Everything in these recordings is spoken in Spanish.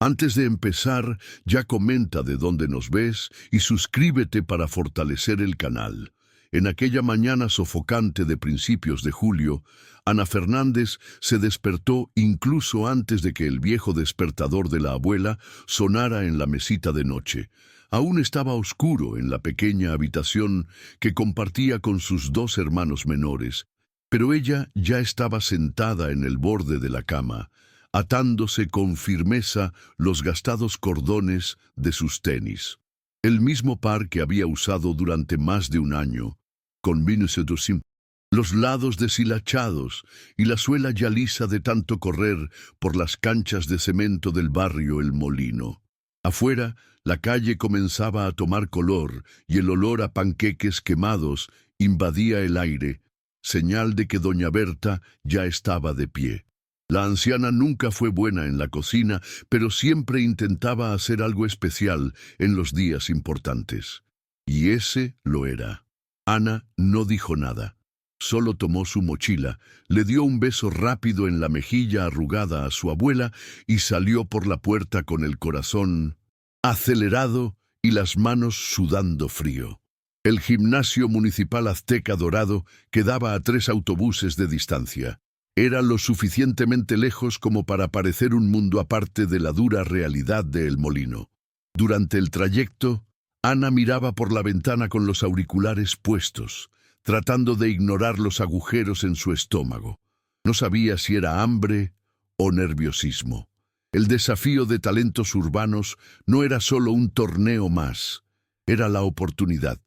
Antes de empezar, ya comenta de dónde nos ves y suscríbete para fortalecer el canal. En aquella mañana sofocante de principios de julio, Ana Fernández se despertó incluso antes de que el viejo despertador de la abuela sonara en la mesita de noche. Aún estaba oscuro en la pequeña habitación que compartía con sus dos hermanos menores, pero ella ya estaba sentada en el borde de la cama, atándose con firmeza los gastados cordones de sus tenis. El mismo par que había usado durante más de un año, con los lados deshilachados y la suela ya lisa de tanto correr por las canchas de cemento del barrio El Molino. Afuera, la calle comenzaba a tomar color y el olor a panqueques quemados invadía el aire, señal de que doña Berta ya estaba de pie. La anciana nunca fue buena en la cocina, pero siempre intentaba hacer algo especial en los días importantes. Y ese lo era. Ana no dijo nada. Solo tomó su mochila, le dio un beso rápido en la mejilla arrugada a su abuela y salió por la puerta con el corazón acelerado y las manos sudando frío. El gimnasio municipal Azteca Dorado quedaba a 3 autobuses de distancia. Era lo suficientemente lejos como para parecer un mundo aparte de la dura realidad de El Molino. Durante el trayecto, Ana miraba por la ventana con los auriculares puestos, tratando de ignorar los agujeros en su estómago. No sabía si era hambre o nerviosismo. El desafío de talentos urbanos no era solo un torneo más, era la oportunidad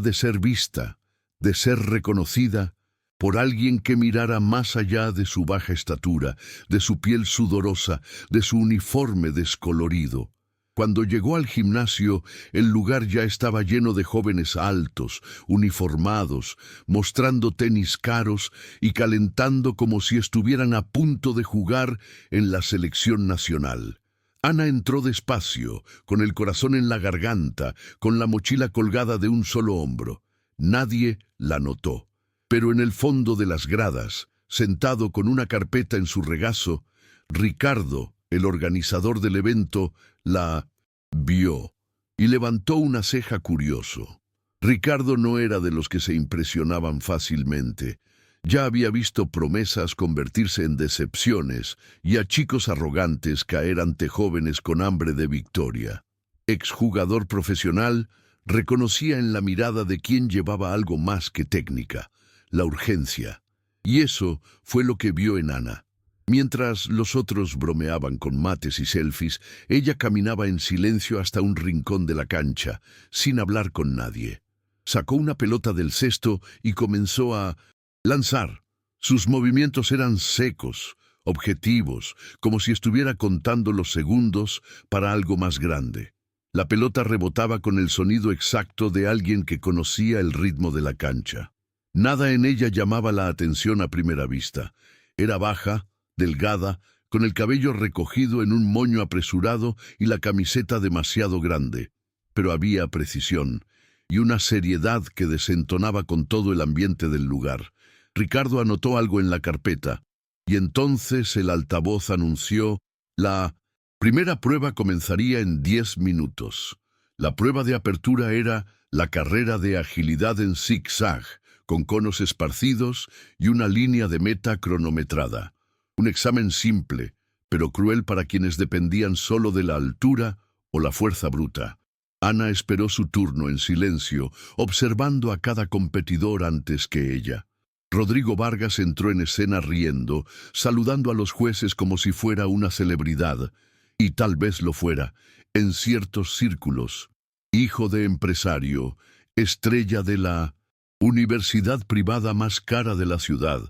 de ser vista, de ser reconocida, por alguien que mirara más allá de su baja estatura, de su piel sudorosa, de su uniforme descolorido. Cuando llegó al gimnasio, el lugar ya estaba lleno de jóvenes altos, uniformados, mostrando tenis caros y calentando como si estuvieran a punto de jugar en la selección nacional. Ana entró despacio, con el corazón en la garganta, con la mochila colgada de un solo hombro. Nadie la notó. Pero en el fondo de las gradas, sentado con una carpeta en su regazo, Ricardo, el organizador del evento, la vio y levantó una ceja curioso. Ricardo no era de los que se impresionaban fácilmente. Ya había visto promesas convertirse en decepciones y a chicos arrogantes caer ante jóvenes con hambre de victoria. Exjugador profesional, reconocía en la mirada de quien llevaba algo más que técnica, la urgencia. Y eso fue lo que vio en Ana. Mientras los otros bromeaban con mates y selfies, ella caminaba en silencio hasta un rincón de la cancha, sin hablar con nadie. Sacó una pelota del cesto y comenzó a lanzar. Sus movimientos eran secos, objetivos, como si estuviera contando los segundos para algo más grande. La pelota rebotaba con el sonido exacto de alguien que conocía el ritmo de la cancha. Nada en ella llamaba la atención a primera vista. Era baja, delgada, con el cabello recogido en un moño apresurado y la camiseta demasiado grande. Pero había precisión y una seriedad que desentonaba con todo el ambiente del lugar. Ricardo anotó algo en la carpeta, y entonces el altavoz anunció: la primera prueba comenzaría en 10 minutos. La prueba de apertura era la carrera de agilidad en zigzag, con conos esparcidos y una línea de meta cronometrada. Un examen simple, pero cruel para quienes dependían solo de la altura o la fuerza bruta. Ana esperó su turno en silencio, observando a cada competidor antes que ella. Rodrigo Vargas entró en escena riendo, saludando a los jueces como si fuera una celebridad, y tal vez lo fuera, en ciertos círculos. Hijo de empresario, estrella de la universidad privada más cara de la ciudad,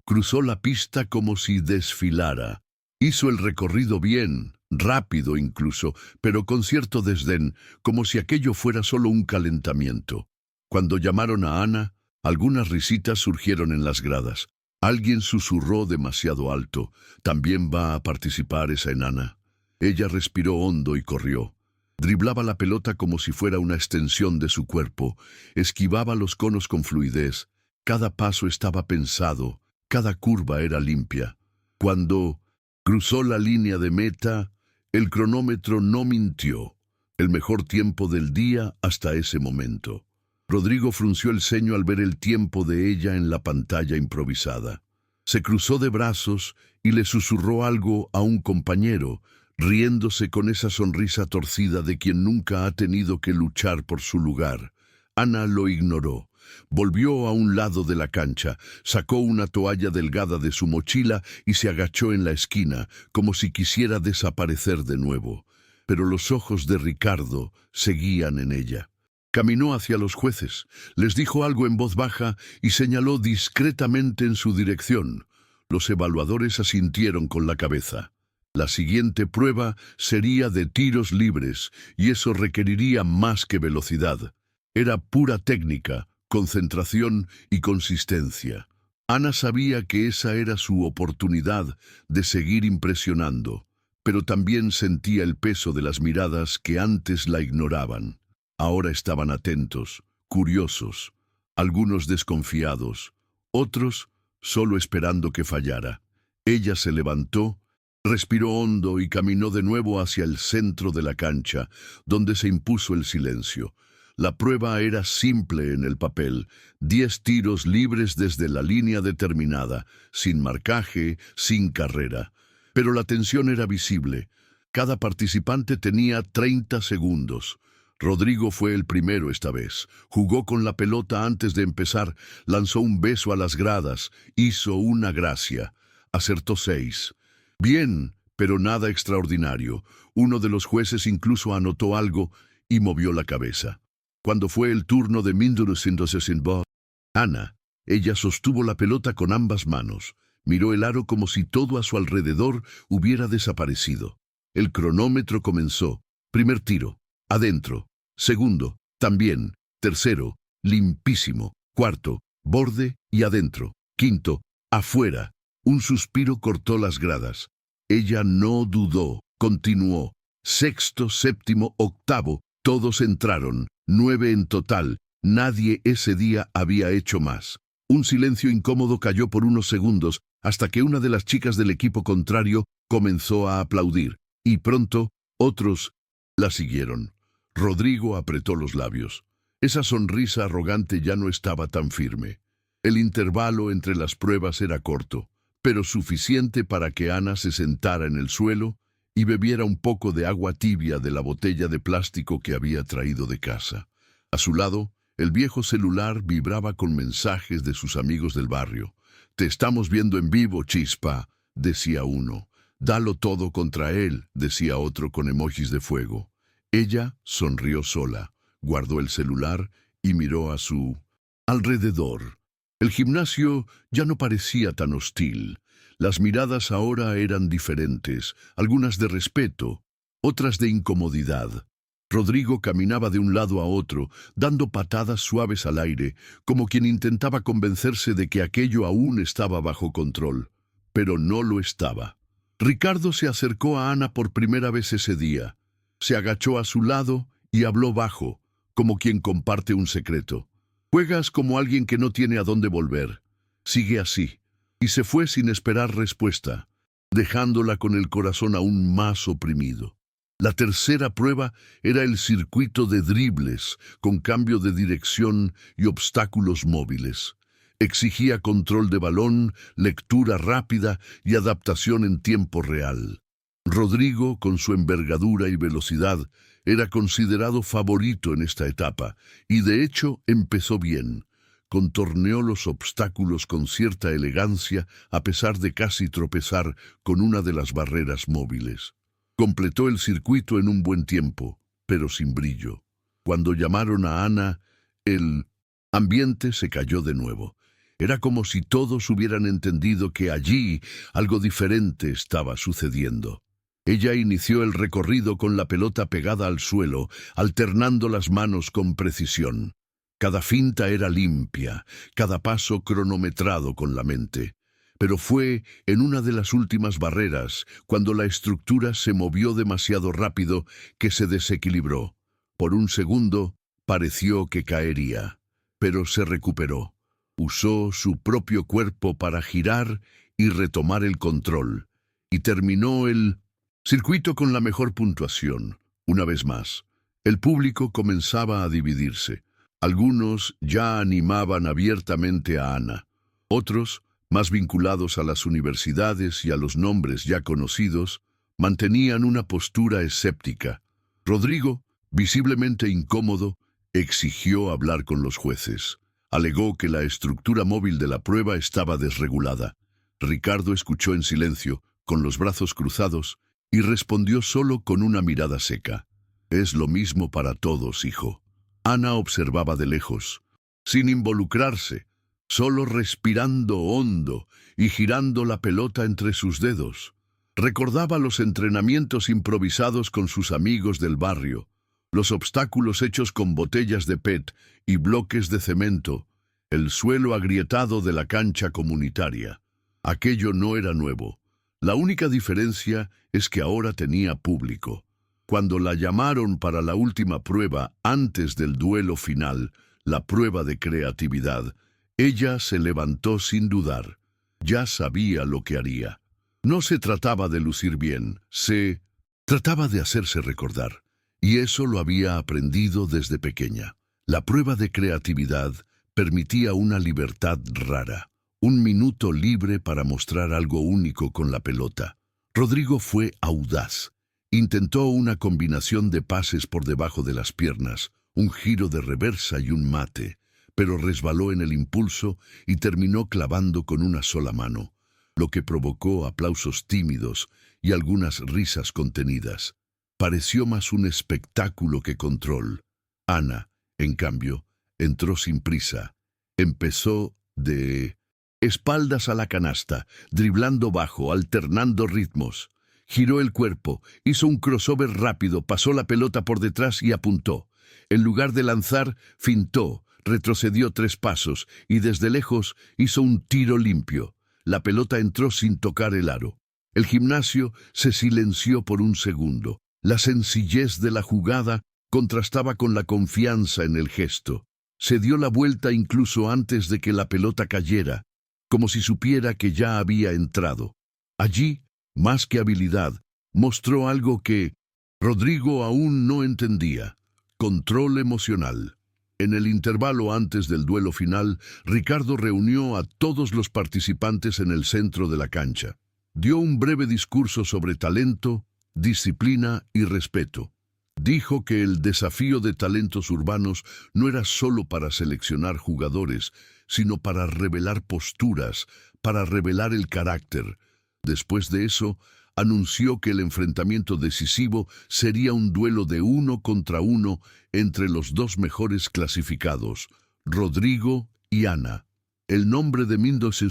cruzó la pista como si desfilara. Hizo el recorrido bien, rápido incluso, pero con cierto desdén, como si aquello fuera solo un calentamiento. Cuando llamaron a Ana, algunas risitas surgieron en las gradas. Alguien susurró demasiado alto: «¿También va a participar esa enana?». Ella respiró hondo y corrió. Driblaba la pelota como si fuera una extensión de su cuerpo, esquivaba los conos con fluidez. Cada paso estaba pensado, cada curva era limpia. Cuando cruzó la línea de meta, El cronómetro no mintió. El mejor tiempo del día hasta ese momento. Rodrigo frunció el ceño al ver el tiempo de ella en la pantalla improvisada. Se cruzó de brazos y le susurró algo a un compañero, riéndose con esa sonrisa torcida de quien nunca ha tenido que luchar por su lugar. Ana lo ignoró. Volvió a un lado de la cancha, sacó una toalla delgada de su mochila y se agachó en la esquina, como si quisiera desaparecer de nuevo. Pero los ojos de Ricardo seguían en ella. Caminó hacia los jueces, les dijo algo en voz baja y señaló discretamente en su dirección. Los evaluadores asintieron con la cabeza. La siguiente prueba sería de tiros libres, y eso requeriría más que velocidad. Era pura técnica, concentración y consistencia. Ana sabía que esa era su oportunidad de seguir impresionando, pero también sentía el peso de las miradas que antes la ignoraban. Ahora estaban atentos, curiosos, algunos desconfiados, otros solo esperando que fallara. Ella se levantó, respiró hondo y caminó de nuevo hacia el centro de la cancha, donde se impuso el silencio. La prueba era simple en el papel, 10 tiros libres desde la línea determinada, sin marcaje, sin carrera. Pero la tensión era visible. Cada participante tenía 30 segundos. Rodrigo fue el primero esta vez. Jugó con la pelota antes de empezar, lanzó un beso a las gradas, hizo una gracia. Acertó 6. Bien, pero nada extraordinario. Uno de los jueces incluso anotó algo y movió la cabeza. Cuando fue el turno de Ana, ella sostuvo la pelota con ambas manos. Miró el aro como si todo a su alrededor hubiera desaparecido. El cronómetro comenzó. Primer tiro. Adentro. Segundo. También. Tercero. Limpísimo. Cuarto. Borde y adentro. Quinto. Afuera. Un suspiro cortó las gradas. Ella no dudó. Continuó. Sexto, séptimo, octavo. Todos entraron. 9 en total. Nadie ese día había hecho más. Un silencio incómodo cayó por unos segundos hasta que una de las chicas del equipo contrario comenzó a aplaudir. Y pronto, otros la siguieron. Rodrigo apretó los labios. Esa sonrisa arrogante ya no estaba tan firme. El intervalo entre las pruebas era corto, pero suficiente para que Ana se sentara en el suelo y bebiera un poco de agua tibia de la botella de plástico que había traído de casa. A su lado, el viejo celular vibraba con mensajes de sus amigos del barrio. «Te estamos viendo en vivo, chispa», decía uno. «Dalo todo contra él», decía otro con emojis de fuego. Ella sonrió sola, guardó el celular y miró a su alrededor. El gimnasio ya no parecía tan hostil. Las miradas ahora eran diferentes, algunas de respeto, otras de incomodidad. Rodrigo caminaba de un lado a otro, dando patadas suaves al aire, como quien intentaba convencerse de que aquello aún estaba bajo control. Pero no lo estaba. Ricardo se acercó a Ana por primera vez ese día. Se agachó a su lado y habló bajo, como quien comparte un secreto. «Juegas como alguien que no tiene a dónde volver. Sigue así». Y se fue sin esperar respuesta, dejándola con el corazón aún más oprimido. La tercera prueba era el circuito de dribles, con cambio de dirección y obstáculos móviles. Exigía control de balón, lectura rápida y adaptación en tiempo real. Rodrigo, con su envergadura y velocidad, era considerado favorito en esta etapa, y de hecho empezó bien. Contorneó los obstáculos con cierta elegancia a pesar de casi tropezar con una de las barreras móviles. Completó el circuito en un buen tiempo, pero sin brillo. Cuando llamaron a Ana, el ambiente se cayó de nuevo. Era como si todos hubieran entendido que allí algo diferente estaba sucediendo. Ella inició el recorrido con la pelota pegada al suelo, alternando las manos con precisión. Cada finta era limpia, cada paso cronometrado con la mente. Pero fue en una de las últimas barreras, cuando la estructura se movió demasiado rápido, que se desequilibró. Por un segundo pareció que caería, pero se recuperó. Usó su propio cuerpo para girar y retomar el control, y terminó el Circuito con la mejor puntuación. Una vez más, el público comenzaba a dividirse. Algunos ya animaban abiertamente a Ana. Otros, más vinculados a las universidades y a los nombres ya conocidos, mantenían una postura escéptica. Rodrigo, visiblemente incómodo, exigió hablar con los jueces. Alegó que la estructura móvil de la prueba estaba desregulada. Ricardo escuchó en silencio, con los brazos cruzados, y respondió solo con una mirada seca. «Es lo mismo para todos, hijo». Ana observaba de lejos, sin involucrarse, solo respirando hondo y girando la pelota entre sus dedos. Recordaba los entrenamientos improvisados con sus amigos del barrio, los obstáculos hechos con botellas de PET y bloques de cemento, el suelo agrietado de la cancha comunitaria. Aquello no era nuevo. La única diferencia es que ahora tenía público. Cuando la llamaron para la última prueba antes del duelo final, la prueba de creatividad, ella se levantó sin dudar. Ya sabía lo que haría. No se trataba de lucir bien, se trataba de hacerse recordar. Y eso lo había aprendido desde pequeña. La prueba de creatividad permitía una libertad rara. Un minuto libre para mostrar algo único con la pelota. Rodrigo fue audaz. Intentó una combinación de pases por debajo de las piernas, un giro de reversa y un mate, pero resbaló en el impulso y terminó clavando con una sola mano, lo que provocó aplausos tímidos y algunas risas contenidas. Pareció más un espectáculo que control. Ana, en cambio, entró sin prisa. Empezó de espaldas a la canasta, driblando bajo, alternando ritmos. Giró el cuerpo, hizo un crossover rápido, pasó la pelota por detrás y apuntó. En lugar de lanzar, fintó, retrocedió 3 pasos y desde lejos hizo un tiro limpio. La pelota entró sin tocar el aro. El gimnasio se silenció por un segundo. La sencillez de la jugada contrastaba con la confianza en el gesto. Se dio la vuelta incluso antes de que la pelota cayera, como si supiera que ya había entrado. Allí, más que habilidad, mostró algo que Rodrigo aún no entendía: control emocional. En el intervalo antes del duelo final, Ricardo reunió a todos los participantes en el centro de la cancha. Dio un breve discurso sobre talento, disciplina y respeto. Dijo que el desafío de talentos urbanos no era solo para seleccionar jugadores, sino para revelar posturas, para revelar el carácter. Después de eso, anunció que el enfrentamiento decisivo sería un duelo de 1 contra 1 entre los 2 mejores clasificados, Rodrigo y Ana. El nombre de Mendoza,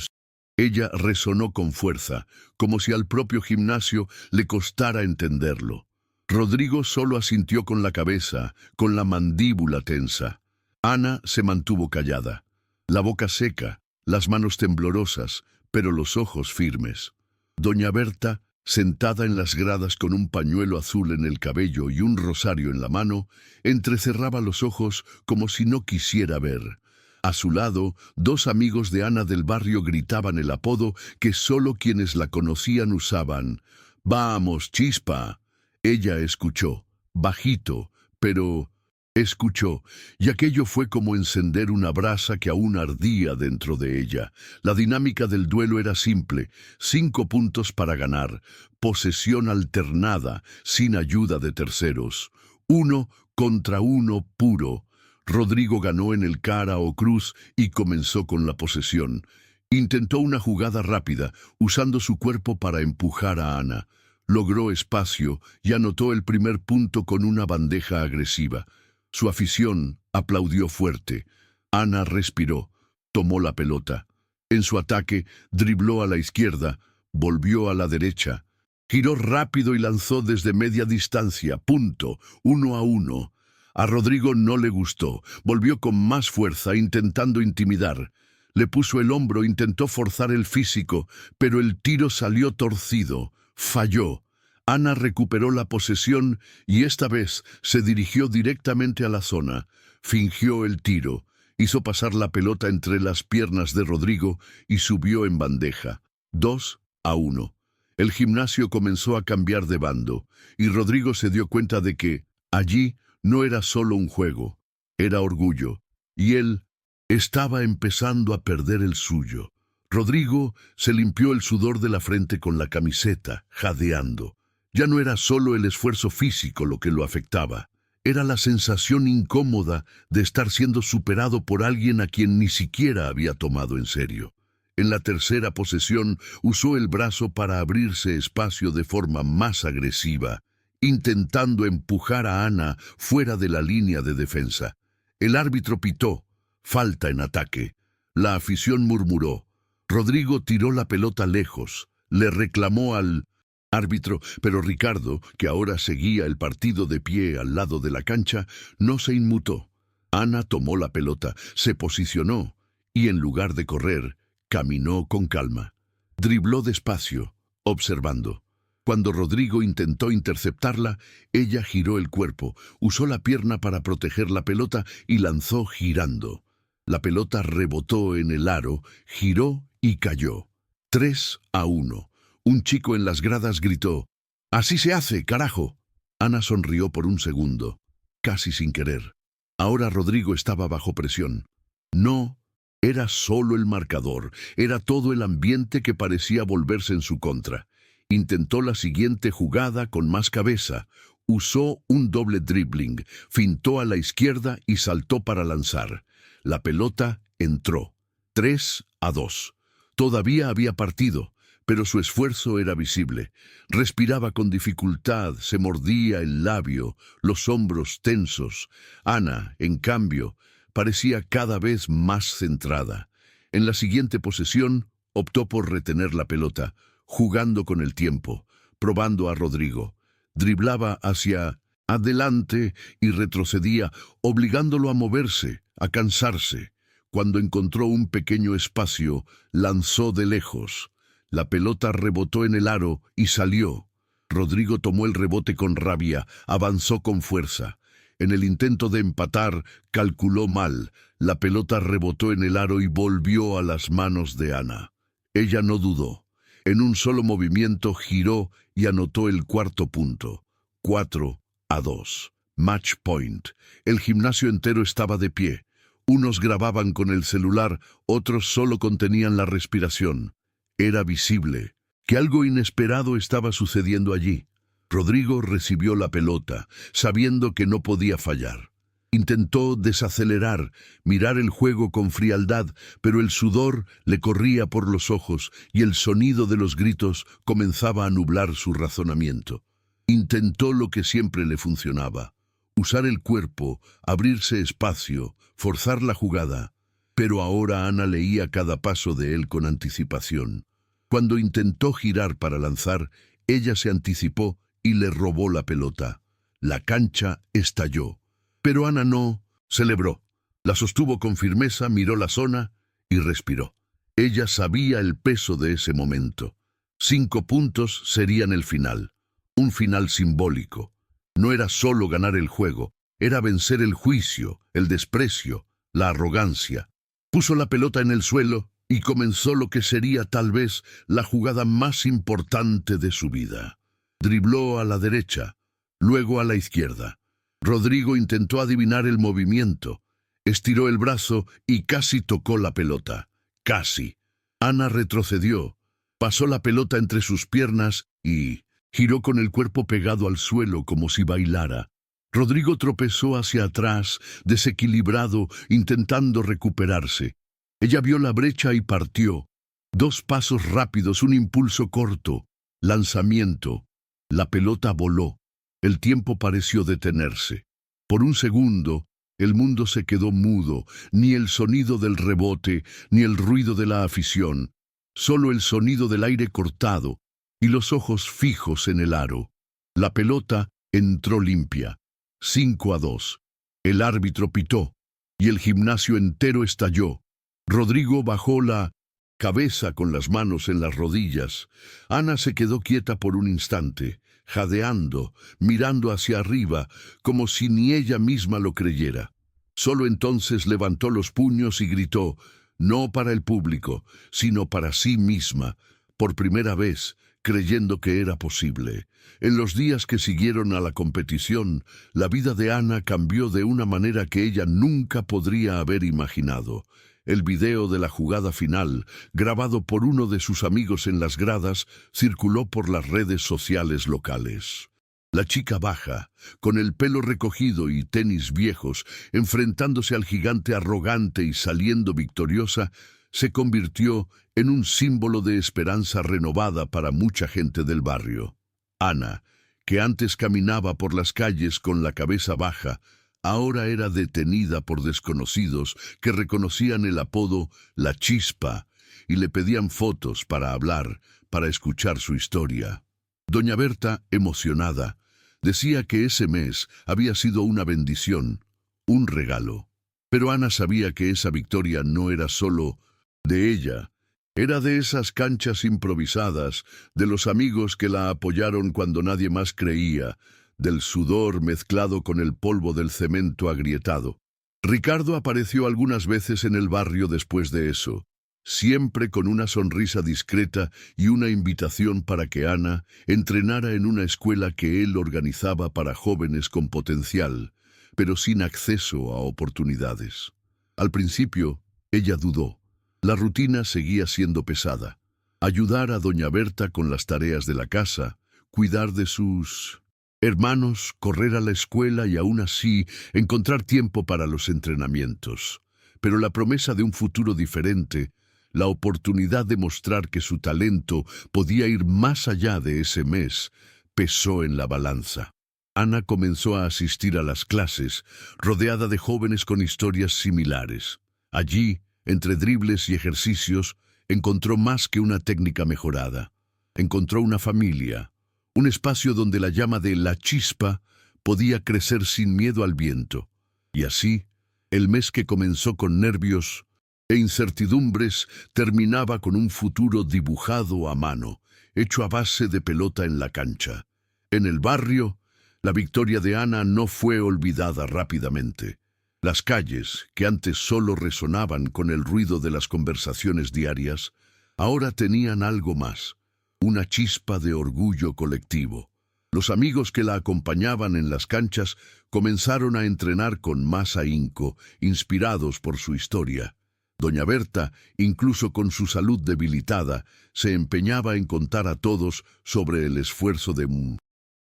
ella resonó con fuerza, como si al propio gimnasio le costara entenderlo. Rodrigo solo asintió con la cabeza, con la mandíbula tensa. Ana se mantuvo callada, la boca seca, las manos temblorosas, pero los ojos firmes. Doña Berta, sentada en las gradas con un pañuelo azul en el cabello y un rosario en la mano, entrecerraba los ojos como si no quisiera ver. A su lado, 2 amigos de Ana del barrio gritaban el apodo que solo quienes la conocían usaban. «¡Vamos, Chispa!». Ella escuchó, bajito, pero escuchó, y aquello fue como encender una brasa que aún ardía dentro de ella. La dinámica del duelo era simple: 5 puntos para ganar, posesión alternada, sin ayuda de terceros, 1 contra 1 puro. Rodrigo ganó en el cara o cruz y comenzó con la posesión. Intentó una jugada rápida, usando su cuerpo para empujar a Ana. Logró espacio y anotó el primer punto con una bandeja agresiva. Su afición aplaudió fuerte. Ana respiró, tomó la pelota. En su ataque, dribló a la izquierda, volvió a la derecha. Giró rápido y lanzó desde media distancia, punto, 1-1. A Rodrigo no le gustó, volvió con más fuerza, intentando intimidar. Le puso el hombro, intentó forzar el físico, pero el tiro salió torcido. Falló. Ana recuperó la posesión y esta vez se dirigió directamente a la zona. Fingió el tiro, hizo pasar la pelota entre las piernas de Rodrigo y subió en bandeja. 2-1. El gimnasio comenzó a cambiar de bando, y Rodrigo se dio cuenta de que allí no era solo un juego, era orgullo, y él estaba empezando a perder el suyo. Rodrigo se limpió el sudor de la frente con la camiseta, jadeando. Ya no era solo el esfuerzo físico lo que lo afectaba, era la sensación incómoda de estar siendo superado por alguien a quien ni siquiera había tomado en serio. En la tercera posesión usó el brazo para abrirse espacio de forma más agresiva, intentando empujar a Ana fuera de la línea de defensa. El árbitro pitó, falta en ataque. La afición murmuró. Rodrigo tiró la pelota lejos, le reclamó al árbitro, pero Ricardo, que ahora seguía el partido de pie al lado de la cancha, no se inmutó. Ana tomó la pelota, se posicionó y en lugar de correr, caminó con calma. Dribló despacio, observando. Cuando Rodrigo intentó interceptarla, ella giró el cuerpo, usó la pierna para proteger la pelota y lanzó girando. La pelota rebotó en el aro, giró y cayó. 3-1. Un chico en las gradas gritó, «¡Así se hace, carajo!». Ana sonrió por un segundo, casi sin querer. Ahora Rodrigo estaba bajo presión. No era solo el marcador, era todo el ambiente que parecía volverse en su contra. Intentó la siguiente jugada con más cabeza. Usó un doble dribbling, fintó a la izquierda y saltó para lanzar. La pelota entró. 3-2. Todavía había partido, pero su esfuerzo era visible. Respiraba con dificultad, se mordía el labio, los hombros tensos. Ana, en cambio, parecía cada vez más centrada. En la siguiente posesión, optó por retener la pelota, jugando con el tiempo, probando a Rodrigo. Driblaba hacia adelante y retrocedía, obligándolo a moverse, a cansarse. Cuando encontró un pequeño espacio, lanzó de lejos. La pelota rebotó en el aro y salió. Rodrigo tomó el rebote con rabia, avanzó con fuerza. En el intento de empatar, calculó mal. La pelota rebotó en el aro y volvió a las manos de Ana. Ella no dudó. En un solo movimiento giró y anotó el cuarto punto. 4-2. Match point. El gimnasio entero estaba de pie. Unos grababan con el celular, otros solo contenían la respiración. Era visible que algo inesperado estaba sucediendo allí. Rodrigo recibió la pelota, sabiendo que no podía fallar. Intentó desacelerar, mirar el juego con frialdad, pero el sudor le corría por los ojos y el sonido de los gritos comenzaba a nublar su razonamiento. Intentó lo que siempre le funcionaba: usar el cuerpo, abrirse espacio, forzar la jugada. Pero ahora Ana leía cada paso de él con anticipación. Cuando intentó girar para lanzar, ella se anticipó y le robó la pelota. La cancha estalló. Pero Ana no celebró. La sostuvo con firmeza, miró la zona y respiró. Ella sabía el peso de ese momento. 5 puntos serían el final. Un final simbólico. No era solo ganar el juego, era vencer el juicio, el desprecio, la arrogancia. Puso la pelota en el suelo y comenzó lo que sería tal vez la jugada más importante de su vida. Dribló a la derecha, luego a la izquierda. Rodrigo intentó adivinar el movimiento. Estiró el brazo y casi tocó la pelota. Casi. Ana retrocedió, pasó la pelota entre sus piernas y giró con el cuerpo pegado al suelo como si bailara. Rodrigo tropezó hacia atrás, desequilibrado, intentando recuperarse. Ella vio la brecha y partió. 2 pasos rápidos, un impulso corto. Lanzamiento. La pelota voló. El tiempo pareció detenerse. Por un segundo, el mundo se quedó mudo, ni el sonido del rebote, ni el ruido de la afición. Solo el sonido del aire cortado y los ojos fijos en el aro. La pelota entró limpia. 5-2. El árbitro pitó y el gimnasio entero estalló. Rodrigo bajó la cabeza con las manos en las rodillas. Ana se quedó quieta por un instante, jadeando, mirando hacia arriba, como si ni ella misma lo creyera. Solo entonces levantó los puños y gritó, no para el público, sino para sí misma. Por primera vez, creyendo que era posible. En los días que siguieron a la competición, la vida de Ana cambió de una manera que ella nunca podría haber imaginado. El video de la jugada final, grabado por uno de sus amigos en las gradas, circuló por las redes sociales locales. La chica baja, con el pelo recogido y tenis viejos, enfrentándose al gigante arrogante y saliendo victoriosa, se convirtió en un símbolo de esperanza renovada para mucha gente del barrio. Ana, que antes caminaba por las calles con la cabeza baja, ahora era detenida por desconocidos que reconocían el apodo La Chispa y le pedían fotos para hablar, para escuchar su historia. Doña Berta, emocionada, decía que ese mes había sido una bendición, un regalo. Pero Ana sabía que esa victoria no era solo de ella, era de esas canchas improvisadas, de los amigos que la apoyaron cuando nadie más creía, del sudor mezclado con el polvo del cemento agrietado. Ricardo apareció algunas veces en el barrio después de eso, siempre con una sonrisa discreta y una invitación para que Ana entrenara en una escuela que él organizaba para jóvenes con potencial, pero sin acceso a oportunidades. Al principio, ella dudó. La rutina seguía siendo pesada. Ayudar a doña Berta con las tareas de la casa, cuidar de sus hermanos, correr a la escuela y aún así encontrar tiempo para los entrenamientos. Pero la promesa de un futuro diferente, la oportunidad de mostrar que su talento podía ir más allá de ese mes, pesó en la balanza. Ana comenzó a asistir a las clases, rodeada de jóvenes con historias similares. Allí, entre dribles y ejercicios, encontró más que una técnica mejorada. Encontró una familia, un espacio donde la llama de La Chispa podía crecer sin miedo al viento. Y así, el mes que comenzó con nervios e incertidumbres terminaba con un futuro dibujado a mano, hecho a base de pelota en la cancha. En el barrio, la victoria de Ana no fue olvidada rápidamente. Las calles, que antes solo resonaban con el ruido de las conversaciones diarias, ahora tenían algo más, una chispa de orgullo colectivo. Los amigos que la acompañaban en las canchas comenzaron a entrenar con más ahínco, inspirados por su historia. Doña Berta, incluso con su salud debilitada, se empeñaba en contar a todos sobre el esfuerzo de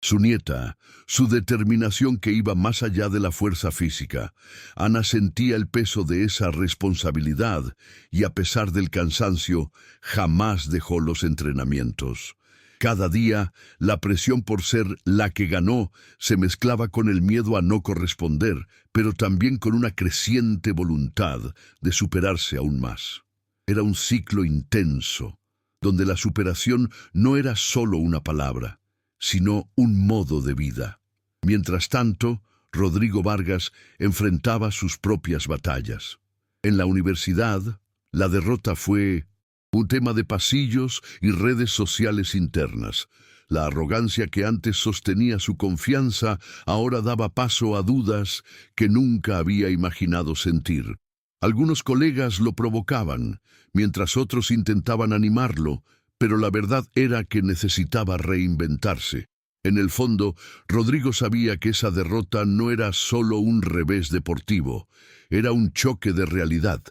su nieta, su determinación que iba más allá de la fuerza física. Ana sentía el peso de esa responsabilidad y, a pesar del cansancio, jamás dejó los entrenamientos. Cada día, la presión por ser la que ganó se mezclaba con el miedo a no corresponder, pero también con una creciente voluntad de superarse aún más. Era un ciclo intenso, donde la superación no era solo una palabra, sino un modo de vida. Mientras tanto, Rodrigo Vargas enfrentaba sus propias batallas. En la universidad, la derrota fue un tema de pasillos y redes sociales internas. La arrogancia que antes sostenía su confianza ahora daba paso a dudas que nunca había imaginado sentir. Algunos colegas lo provocaban, mientras otros intentaban animarlo, pero la verdad era que necesitaba reinventarse. En el fondo, Rodrigo sabía que esa derrota no era solo un revés deportivo, era un choque de realidad.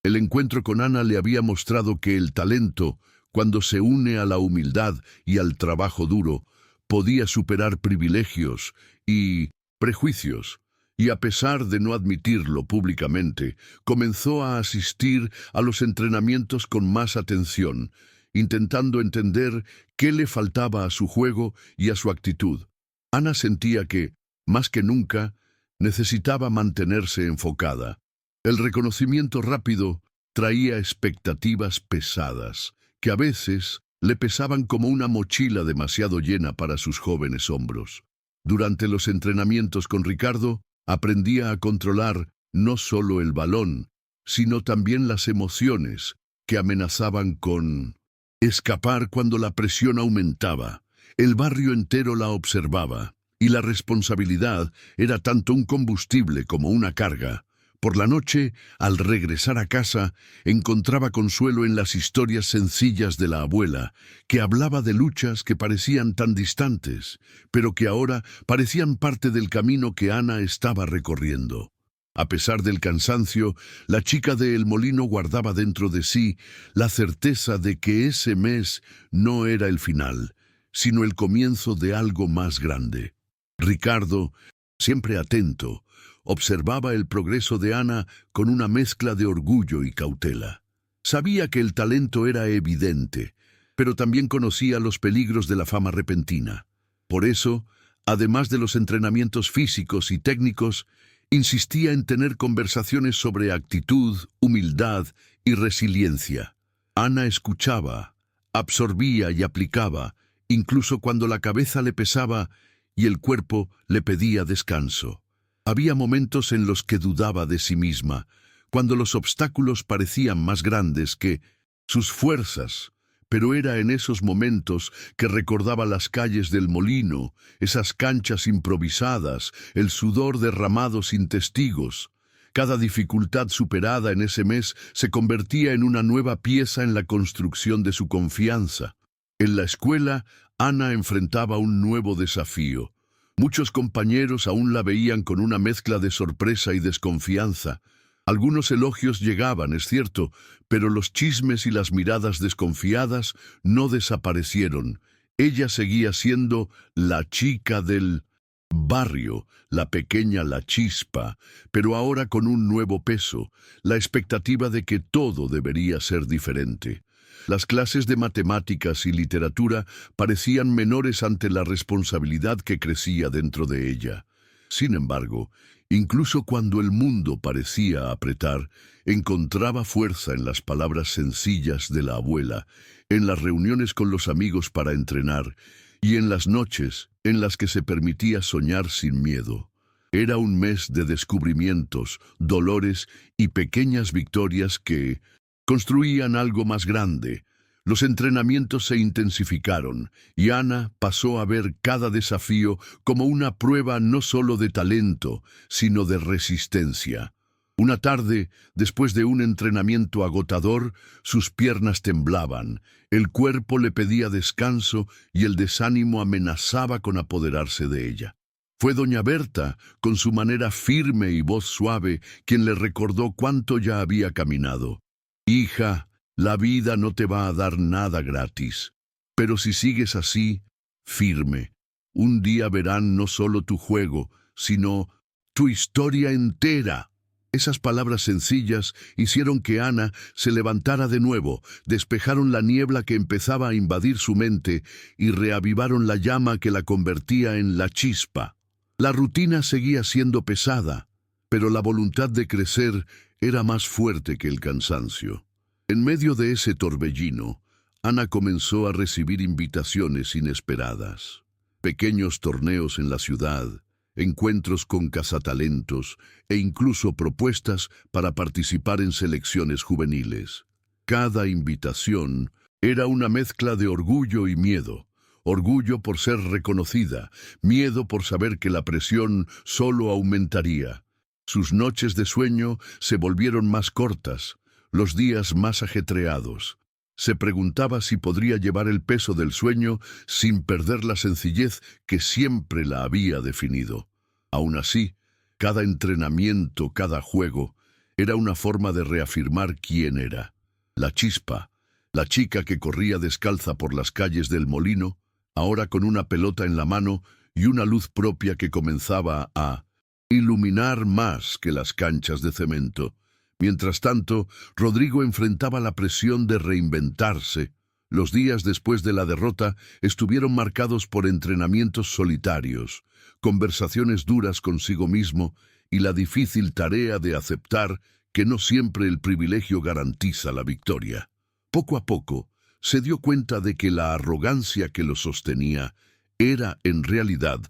El encuentro con Ana le había mostrado que el talento, cuando se une a la humildad y al trabajo duro, podía superar privilegios y prejuicios. Y a pesar de no admitirlo públicamente, comenzó a asistir a los entrenamientos con más atención, intentando entender qué le faltaba a su juego y a su actitud. Ana sentía que, más que nunca, necesitaba mantenerse enfocada. El reconocimiento rápido traía expectativas pesadas, que a veces le pesaban como una mochila demasiado llena para sus jóvenes hombros. Durante los entrenamientos con Ricardo, aprendía a controlar no solo el balón, sino también las emociones que amenazaban con escapar cuando la presión aumentaba. El barrio entero la observaba, y la responsabilidad era tanto un combustible como una carga. Por la noche, al regresar a casa, encontraba consuelo en las historias sencillas de la abuela, que hablaba de luchas que parecían tan distantes, pero que ahora parecían parte del camino que Ana estaba recorriendo. A pesar del cansancio, la chica de El Molino guardaba dentro de sí la certeza de que ese mes no era el final, sino el comienzo de algo más grande. Ricardo, siempre atento, observaba el progreso de Ana con una mezcla de orgullo y cautela. Sabía que el talento era evidente, pero también conocía los peligros de la fama repentina. Por eso, además de los entrenamientos físicos y técnicos, insistía en tener conversaciones sobre actitud, humildad y resiliencia. Ana escuchaba, absorbía y aplicaba, incluso cuando la cabeza le pesaba y el cuerpo le pedía descanso. Había momentos en los que dudaba de sí misma, cuando los obstáculos parecían más grandes que sus fuerzas, pero era en esos momentos que recordaba las calles del Molino, esas canchas improvisadas, el sudor derramado sin testigos. Cada dificultad superada en ese mes se convertía en una nueva pieza en la construcción de su confianza. En la escuela, Ana enfrentaba un nuevo desafío. Muchos compañeros aún la veían con una mezcla de sorpresa y desconfianza. Algunos elogios llegaban, es cierto, pero los chismes y las miradas desconfiadas no desaparecieron. Ella seguía siendo la chica del barrio, la pequeña La Chispa, pero ahora con un nuevo peso, la expectativa de que todo debería ser diferente. Las clases de matemáticas y literatura parecían menores ante la responsabilidad que crecía dentro de ella. Sin embargo, incluso cuando el mundo parecía apretar, encontraba fuerza en las palabras sencillas de la abuela, en las reuniones con los amigos para entrenar y en las noches en las que se permitía soñar sin miedo. Era un mes de descubrimientos, dolores y pequeñas victorias que construían algo más grande. Los entrenamientos se intensificaron y Ana pasó a ver cada desafío como una prueba no solo de talento, sino de resistencia. Una tarde, después de un entrenamiento agotador, sus piernas temblaban, el cuerpo le pedía descanso y el desánimo amenazaba con apoderarse de ella. Fue doña Berta, con su manera firme y voz suave, quien le recordó cuánto ya había caminado. «Hija, la vida no te va a dar nada gratis, pero si sigues así, firme, un día verán no solo tu juego, sino tu historia entera». Esas palabras sencillas hicieron que Ana se levantara de nuevo, despejaron la niebla que empezaba a invadir su mente y reavivaron la llama que la convertía en La Chispa. La rutina seguía siendo pesada, pero la voluntad de crecer era más fuerte que el cansancio. En medio de ese torbellino, Ana comenzó a recibir invitaciones inesperadas. Pequeños torneos en la ciudad, encuentros con cazatalentos e incluso propuestas para participar en selecciones juveniles. Cada invitación era una mezcla de orgullo y miedo. Orgullo por ser reconocida, miedo por saber que la presión solo aumentaría. Sus noches de sueño se volvieron más cortas, los días más ajetreados. Se preguntaba si podría llevar el peso del sueño sin perder la sencillez que siempre la había definido. Aún así, cada entrenamiento, cada juego, era una forma de reafirmar quién era. La Chispa, la chica que corría descalza por las calles del Molino, ahora con una pelota en la mano y una luz propia que comenzaba a iluminar más que las canchas de cemento. Mientras tanto, Rodrigo enfrentaba la presión de reinventarse. Los días después de la derrota estuvieron marcados por entrenamientos solitarios, conversaciones duras consigo mismo y la difícil tarea de aceptar que no siempre el privilegio garantiza la victoria. Poco a poco, se dio cuenta de que la arrogancia que lo sostenía era, en realidad,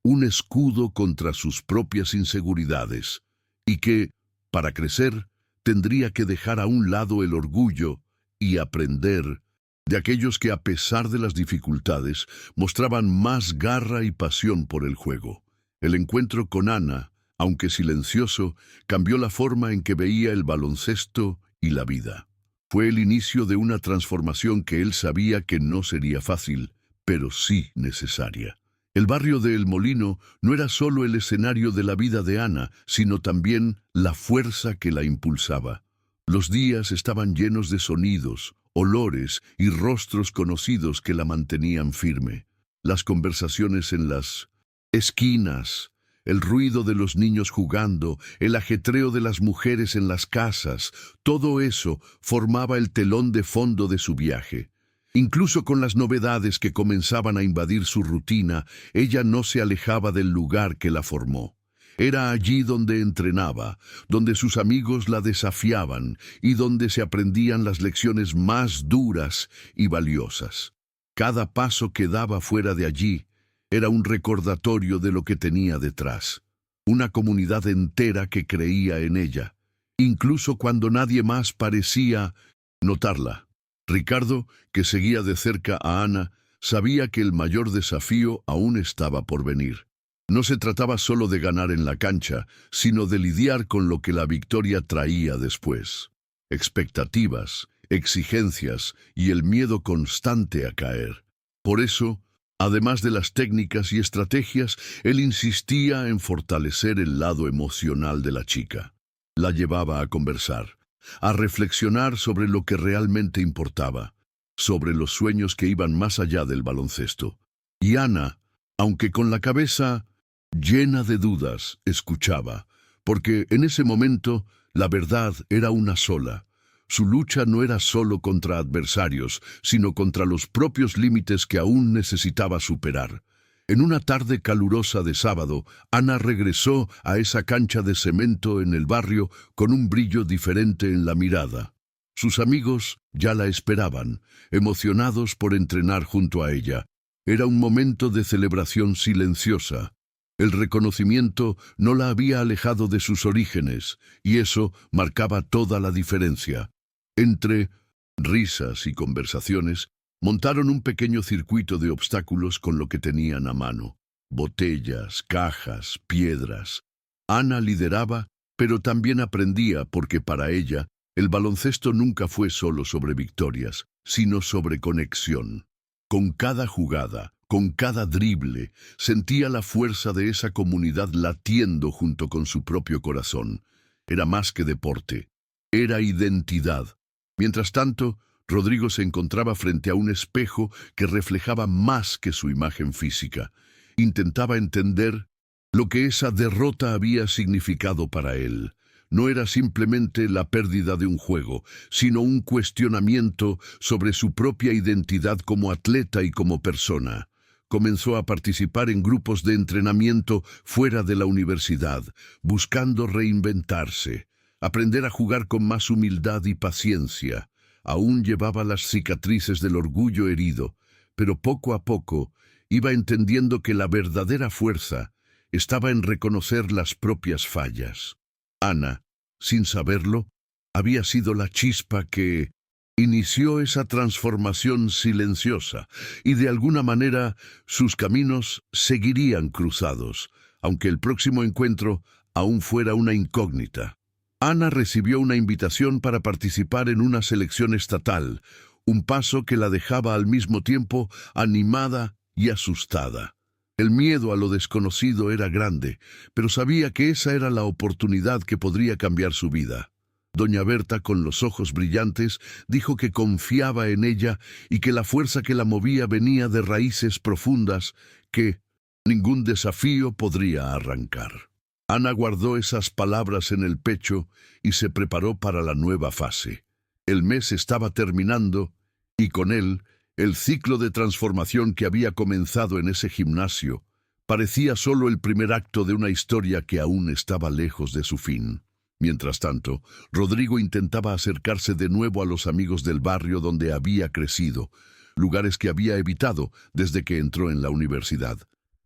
un escudo contra sus propias inseguridades, y que, para crecer, tendría que dejar a un lado el orgullo y aprender de aquellos que, a pesar de las dificultades, mostraban más garra y pasión por el juego. El encuentro con Ana aunque silencioso, cambió la forma en que veía el baloncesto y la vida. Fue el inicio de una transformación que él sabía que no sería fácil, pero sí necesaria. El barrio de El Molino no era solo el escenario de la vida de Ana, sino también la fuerza que la impulsaba. Los días estaban llenos de sonidos, olores y rostros conocidos que la mantenían firme. Las conversaciones en las esquinas, el ruido de los niños jugando, el ajetreo de las mujeres en las casas, todo eso formaba el telón de fondo de su viaje. Incluso con las novedades que comenzaban a invadir su rutina, ella no se alejaba del lugar que la formó. Era allí donde entrenaba, donde sus amigos la desafiaban y donde se aprendían las lecciones más duras y valiosas. Cada paso que daba fuera de allí era un recordatorio de lo que tenía detrás. Una comunidad entera que creía en ella, incluso cuando nadie más parecía notarla. Ricardo, que seguía de cerca a Ana, sabía que el mayor desafío aún estaba por venir. No se trataba solo de ganar en la cancha, sino de lidiar con lo que la victoria traía después. Expectativas, exigencias y el miedo constante a caer. Por eso, además de las técnicas y estrategias, él insistía en fortalecer el lado emocional de la chica. La llevaba a conversar, a reflexionar sobre lo que realmente importaba, sobre los sueños que iban más allá del baloncesto. Y Ana, aunque con la cabeza llena de dudas, escuchaba, porque en ese momento la verdad era una sola. Su lucha no era solo contra adversarios, sino contra los propios límites que aún necesitaba superar. En una tarde calurosa de sábado, Ana regresó a esa cancha de cemento en el barrio con un brillo diferente en la mirada. Sus amigos ya la esperaban, emocionados por entrenar junto a ella. Era un momento de celebración silenciosa. El reconocimiento no la había alejado de sus orígenes, y eso marcaba toda la diferencia. Entre risas y conversaciones, montaron un pequeño circuito de obstáculos con lo que tenían a mano. Botellas, cajas, piedras. Ana lideraba, pero también aprendía porque para ella, el baloncesto nunca fue solo sobre victorias, sino sobre conexión. Con cada jugada, con cada drible, sentía la fuerza de esa comunidad latiendo junto con su propio corazón. Era más que deporte, era identidad. Mientras tanto, Rodrigo se encontraba frente a un espejo que reflejaba más que su imagen física. Intentaba entender lo que esa derrota había significado para él. No era simplemente la pérdida de un juego, sino un cuestionamiento sobre su propia identidad como atleta y como persona. Comenzó a participar en grupos de entrenamiento fuera de la universidad, buscando reinventarse, aprender a jugar con más humildad y paciencia. Aún llevaba las cicatrices del orgullo herido, pero poco a poco iba entendiendo que la verdadera fuerza estaba en reconocer las propias fallas. Ana, sin saberlo, había sido la chispa que inició esa transformación silenciosa, y de alguna manera sus caminos seguirían cruzados, aunque el próximo encuentro aún fuera una incógnita. Ana recibió una invitación para participar en una selección estatal, un paso que la dejaba al mismo tiempo animada y asustada. El miedo a lo desconocido era grande, pero sabía que esa era la oportunidad que podría cambiar su vida. Doña Berta, con los ojos brillantes, dijo que confiaba en ella y que la fuerza que la movía venía de raíces profundas que ningún desafío podría arrancar. Ana guardó esas palabras en el pecho y se preparó para la nueva fase. El mes estaba terminando y con él el ciclo de transformación que había comenzado en ese gimnasio parecía solo el primer acto de una historia que aún estaba lejos de su fin. Mientras tanto, Rodrigo intentaba acercarse de nuevo a los amigos del barrio donde había crecido, lugares que había evitado desde que entró en la universidad.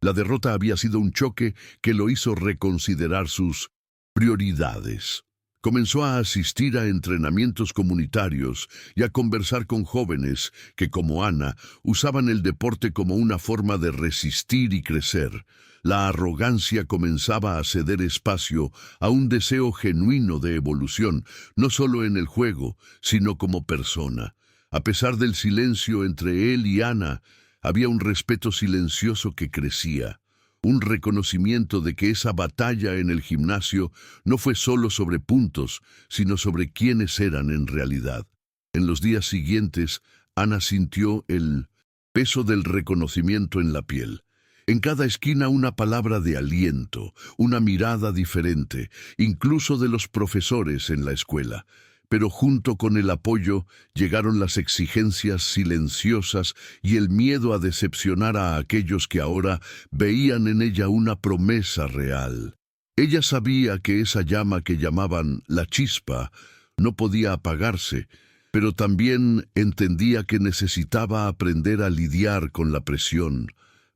La derrota había sido un choque que lo hizo reconsiderar sus prioridades. Comenzó a asistir a entrenamientos comunitarios y a conversar con jóvenes que, como Ana, usaban el deporte como una forma de resistir y crecer. La arrogancia comenzaba a ceder espacio a un deseo genuino de evolución, no solo en el juego, sino como persona. A pesar del silencio entre él y Ana, había un respeto silencioso que crecía. Un reconocimiento de que esa batalla en el gimnasio no fue solo sobre puntos, sino sobre quiénes eran en realidad. En los días siguientes, Ana sintió el peso del reconocimiento en la piel. En cada esquina una palabra de aliento, una mirada diferente, incluso de los profesores en la escuela. Pero junto con el apoyo llegaron las exigencias silenciosas y el miedo a decepcionar a aquellos que ahora veían en ella una promesa real. Ella sabía que esa llama que llamaban la chispa no podía apagarse, pero también entendía que necesitaba aprender a lidiar con la presión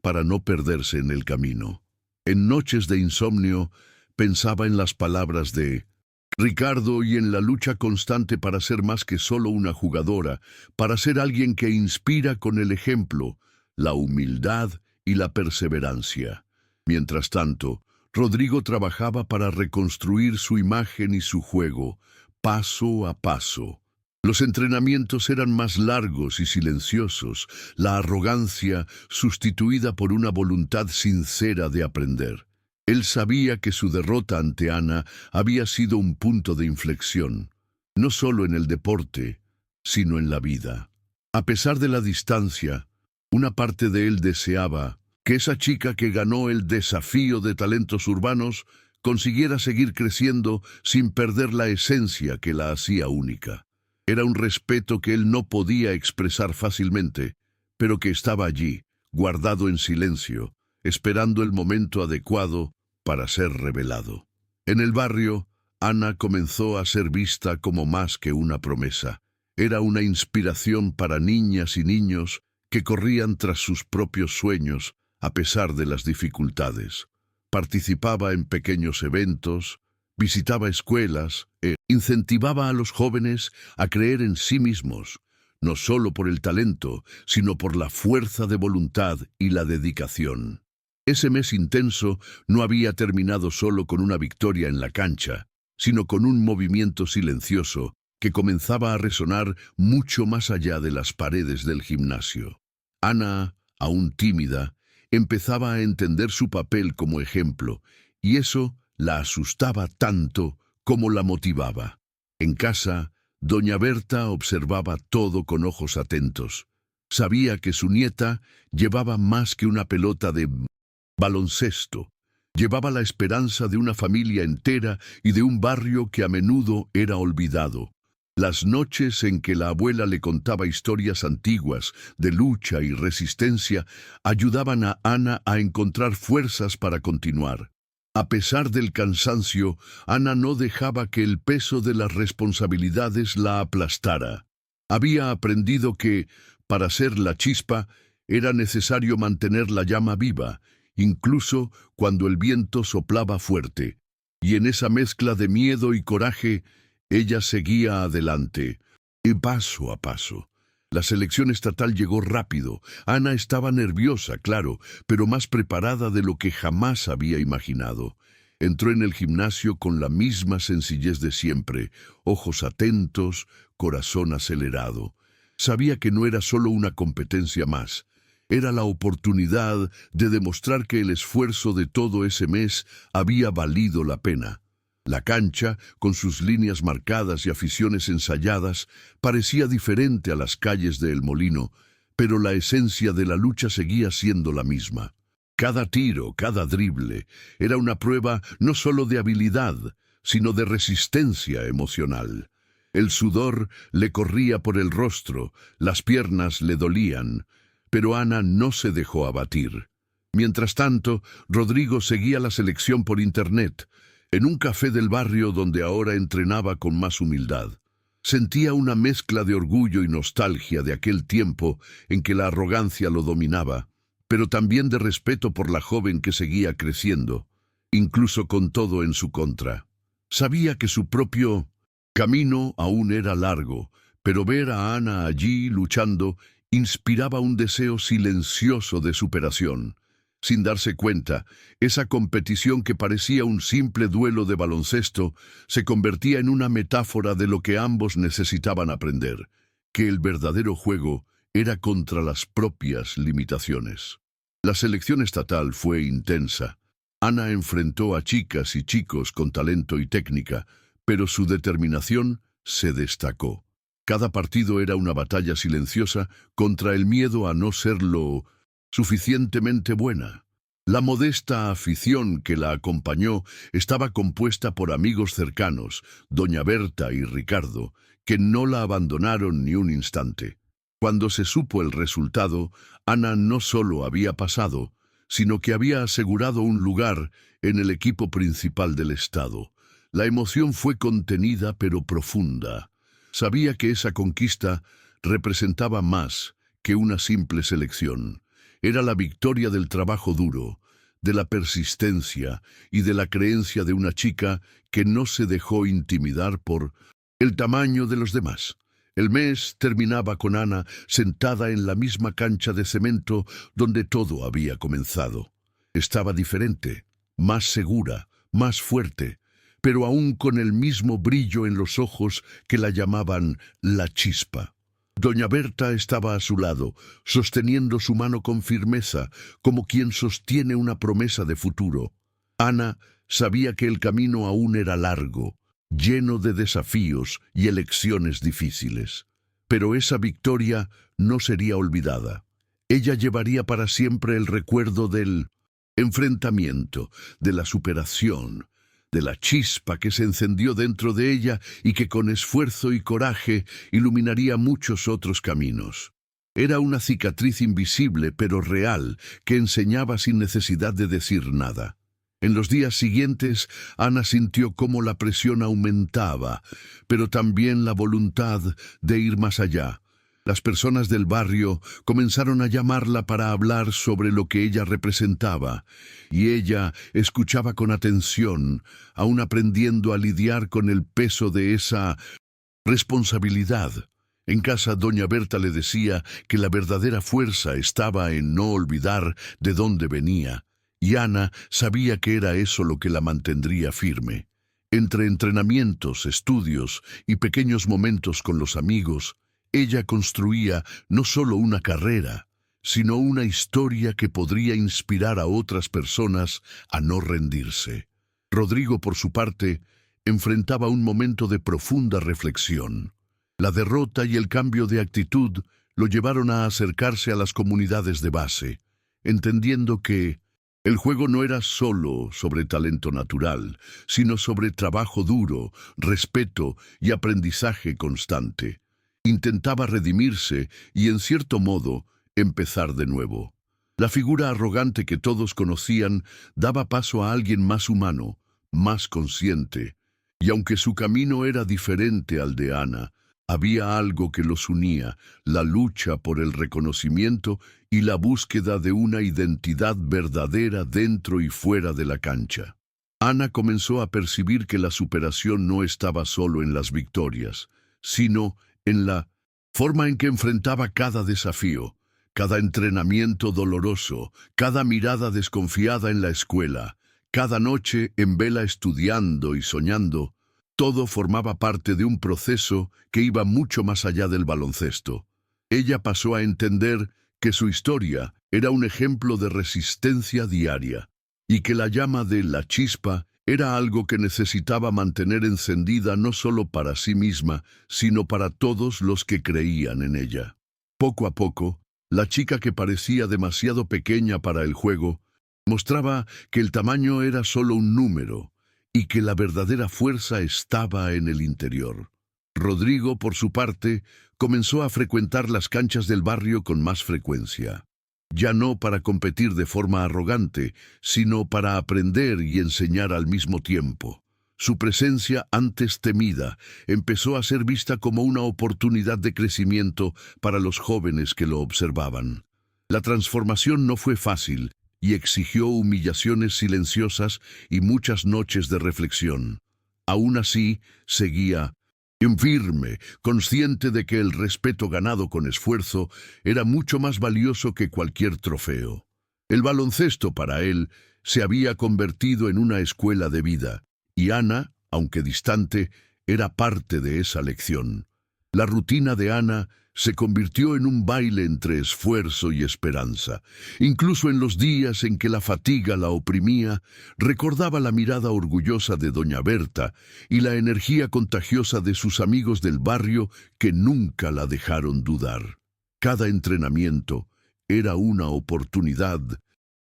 para no perderse en el camino. En noches de insomnio pensaba en las palabras de Ricardo y en la lucha constante para ser más que solo una jugadora, para ser alguien que inspira con el ejemplo, la humildad y la perseverancia. Mientras tanto, Rodrigo trabajaba para reconstruir su imagen y su juego, paso a paso. Los entrenamientos eran más largos y silenciosos, la arrogancia sustituida por una voluntad sincera de aprender. Él sabía que su derrota ante Ana había sido un punto de inflexión, no solo en el deporte, sino en la vida. A pesar de la distancia, una parte de él deseaba que esa chica que ganó el desafío de talentos urbanos consiguiera seguir creciendo sin perder la esencia que la hacía única. Era un respeto que él no podía expresar fácilmente, pero que estaba allí, guardado en silencio, esperando el momento adecuado para ser revelado. En el barrio, Ana comenzó a ser vista como más que una promesa. Era una inspiración para niñas y niños que corrían tras sus propios sueños a pesar de las dificultades. Participaba en pequeños eventos, visitaba escuelas e incentivaba a los jóvenes a creer en sí mismos, no solo por el talento, sino por la fuerza de voluntad y la dedicación. Ese mes intenso no había terminado solo con una victoria en la cancha, sino con un movimiento silencioso que comenzaba a resonar mucho más allá de las paredes del gimnasio. Ana, aún tímida, empezaba a entender su papel como ejemplo, y eso la asustaba tanto como la motivaba. En casa, doña Berta observaba todo con ojos atentos. Sabía que su nieta llevaba más que una pelota de baloncesto. Llevaba la esperanza de una familia entera y de un barrio que a menudo era olvidado. Las noches en que la abuela le contaba historias antiguas de lucha y resistencia ayudaban a Ana a encontrar fuerzas para continuar. A pesar del cansancio, Ana no dejaba que el peso de las responsabilidades la aplastara. Había aprendido que, para ser la chispa, era necesario mantener la llama viva, incluso cuando el viento soplaba fuerte. Y en esa mezcla de miedo y coraje, ella seguía adelante, y paso a paso. La selección estatal llegó rápido. Ana estaba nerviosa, claro, pero más preparada de lo que jamás había imaginado. Entró en el gimnasio con la misma sencillez de siempre, ojos atentos, corazón acelerado. Sabía que no era solo una competencia más. Era la oportunidad de demostrar que el esfuerzo de todo ese mes había valido la pena. La cancha, con sus líneas marcadas y aficiones ensayadas, parecía diferente a las calles de El Molino, pero la esencia de la lucha seguía siendo la misma. Cada tiro, cada drible, era una prueba no solo de habilidad, sino de resistencia emocional. El sudor le corría por el rostro, las piernas le dolían, pero Ana no se dejó abatir. Mientras tanto, Rodrigo seguía la selección por internet, en un café del barrio donde ahora entrenaba con más humildad. Sentía una mezcla de orgullo y nostalgia de aquel tiempo en que la arrogancia lo dominaba, pero también de respeto por la joven que seguía creciendo, incluso con todo en su contra. Sabía que su propio camino aún era largo, pero ver a Ana allí luchando inspiraba un deseo silencioso de superación. Sin darse cuenta, esa competición que parecía un simple duelo de baloncesto se convertía en una metáfora de lo que ambos necesitaban aprender, que el verdadero juego era contra las propias limitaciones. La selección estatal fue intensa. Ana enfrentó a chicas y chicos con talento y técnica, pero su determinación se destacó. Cada partido era una batalla silenciosa contra el miedo a no ser lo suficientemente buena. La modesta afición que la acompañó estaba compuesta por amigos cercanos, doña Berta y Ricardo, que no la abandonaron ni un instante. Cuando se supo el resultado, Ana no solo había pasado, sino que había asegurado un lugar en el equipo principal del estado. La emoción fue contenida pero profunda. Sabía que esa conquista representaba más que una simple selección. Era la victoria del trabajo duro, de la persistencia y de la creencia de una chica que no se dejó intimidar por el tamaño de los demás. El mes terminaba con Ana sentada en la misma cancha de cemento donde todo había comenzado. Estaba diferente, más segura, más fuerte, pero aún con el mismo brillo en los ojos que la llamaban la chispa. Doña Berta estaba a su lado, sosteniendo su mano con firmeza, como quien sostiene una promesa de futuro. Ana sabía que el camino aún era largo, lleno de desafíos y elecciones difíciles. Pero esa victoria no sería olvidada. Ella llevaría para siempre el recuerdo del enfrentamiento, de la superación, de la chispa que se encendió dentro de ella y que con esfuerzo y coraje iluminaría muchos otros caminos. Era una cicatriz invisible pero real que enseñaba sin necesidad de decir nada. En los días siguientes, Ana sintió cómo la presión aumentaba, pero también la voluntad de ir más allá. Las personas del barrio comenzaron a llamarla para hablar sobre lo que ella representaba, y ella escuchaba con atención, aún aprendiendo a lidiar con el peso de esa responsabilidad. En casa, doña Berta le decía que la verdadera fuerza estaba en no olvidar de dónde venía, y Ana sabía que era eso lo que la mantendría firme. Entre entrenamientos, estudios y pequeños momentos con los amigos, ella construía no solo una carrera, sino una historia que podría inspirar a otras personas a no rendirse. Rodrigo, por su parte, enfrentaba un momento de profunda reflexión. La derrota y el cambio de actitud lo llevaron a acercarse a las comunidades de base, entendiendo que el juego no era solo sobre talento natural, sino sobre trabajo duro, respeto y aprendizaje constante. Intentaba redimirse y, en cierto modo, empezar de nuevo. La figura arrogante que todos conocían daba paso a alguien más humano, más consciente, y aunque su camino era diferente al de Ana, había algo que los unía: la lucha por el reconocimiento y la búsqueda de una identidad verdadera dentro y fuera de la cancha. Ana comenzó a percibir que la superación no estaba solo en las victorias, sino en la forma en que enfrentaba cada desafío, cada entrenamiento doloroso, cada mirada desconfiada en la escuela, cada noche en vela estudiando y soñando. Todo formaba parte de un proceso que iba mucho más allá del baloncesto. Ella pasó a entender que su historia era un ejemplo de resistencia diaria, y que la llama de la chispa era algo que necesitaba mantener encendida no solo para sí misma, sino para todos los que creían en ella. Poco a poco, la chica, que parecía demasiado pequeña para el juego, mostraba que el tamaño era solo un número, y que la verdadera fuerza estaba en el interior. Rodrigo, por su parte, comenzó a frecuentar las canchas del barrio con más frecuencia. Ya no para competir de forma arrogante, sino para aprender y enseñar al mismo tiempo. Su presencia, antes temida, empezó a ser vista como una oportunidad de crecimiento para los jóvenes que lo observaban. La transformación no fue fácil y exigió humillaciones silenciosas y muchas noches de reflexión. Aún así, seguía firme, consciente de que el respeto ganado con esfuerzo era mucho más valioso que cualquier trofeo. El baloncesto para él se había convertido en una escuela de vida, y Ana, aunque distante, era parte de esa lección. La rutina de Ana se convirtió en un baile entre esfuerzo y esperanza. Incluso en los días en que la fatiga la oprimía, recordaba la mirada orgullosa de doña Berta y la energía contagiosa de sus amigos del barrio que nunca la dejaron dudar. Cada entrenamiento era una oportunidad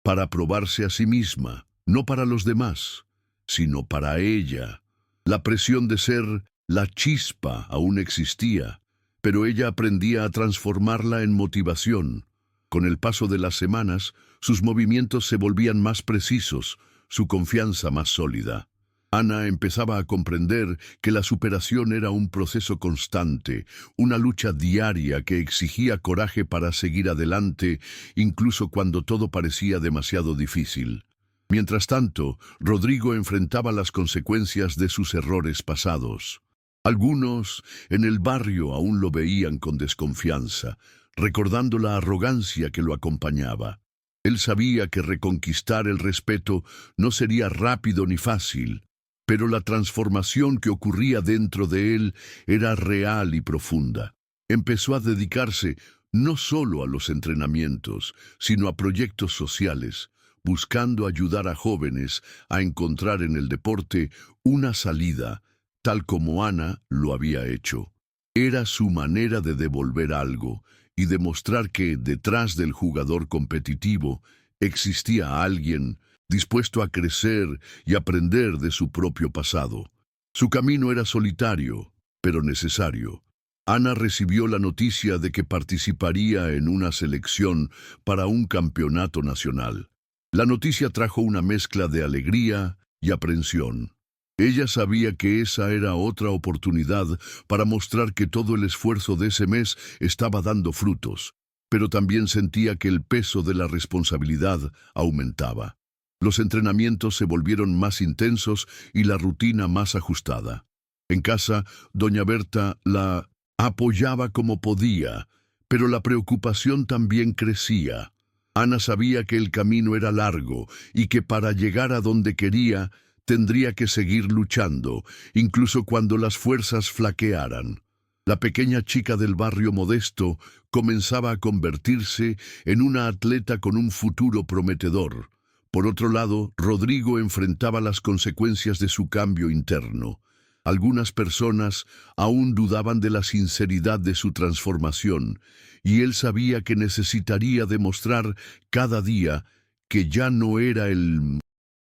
para probarse a sí misma, no para los demás, sino para ella. La presión de ser la chispa aún existía, pero ella aprendía a transformarla en motivación. Con el paso de las semanas, sus movimientos se volvían más precisos, su confianza más sólida. Ana empezaba a comprender que la superación era un proceso constante, una lucha diaria que exigía coraje para seguir adelante, incluso cuando todo parecía demasiado difícil. Mientras tanto, Rodrigo enfrentaba las consecuencias de sus errores pasados. Algunos en el barrio aún lo veían con desconfianza, recordando la arrogancia que lo acompañaba. Él sabía que reconquistar el respeto no sería rápido ni fácil, pero la transformación que ocurría dentro de él era real y profunda. Empezó a dedicarse no solo a los entrenamientos, sino a proyectos sociales, buscando ayudar a jóvenes a encontrar en el deporte una salida, tal como Ana lo había hecho. Era su manera de devolver algo y demostrar que detrás del jugador competitivo existía alguien dispuesto a crecer y aprender de su propio pasado. Su camino era solitario, pero necesario. Ana recibió la noticia de que participaría en una selección para un campeonato nacional. La noticia trajo una mezcla de alegría y aprensión. Ella sabía que esa era otra oportunidad para mostrar que todo el esfuerzo de ese mes estaba dando frutos, pero también sentía que el peso de la responsabilidad aumentaba. Los entrenamientos se volvieron más intensos y la rutina más ajustada. En casa, doña Berta la apoyaba como podía, pero la preocupación también crecía. Ana sabía que el camino era largo y que para llegar a donde quería, tendría que seguir luchando, incluso cuando las fuerzas flaquearan. La pequeña chica del barrio modesto comenzaba a convertirse en una atleta con un futuro prometedor. Por otro lado, Rodrigo enfrentaba las consecuencias de su cambio interno. Algunas personas aún dudaban de la sinceridad de su transformación, y él sabía que necesitaría demostrar cada día que ya no era el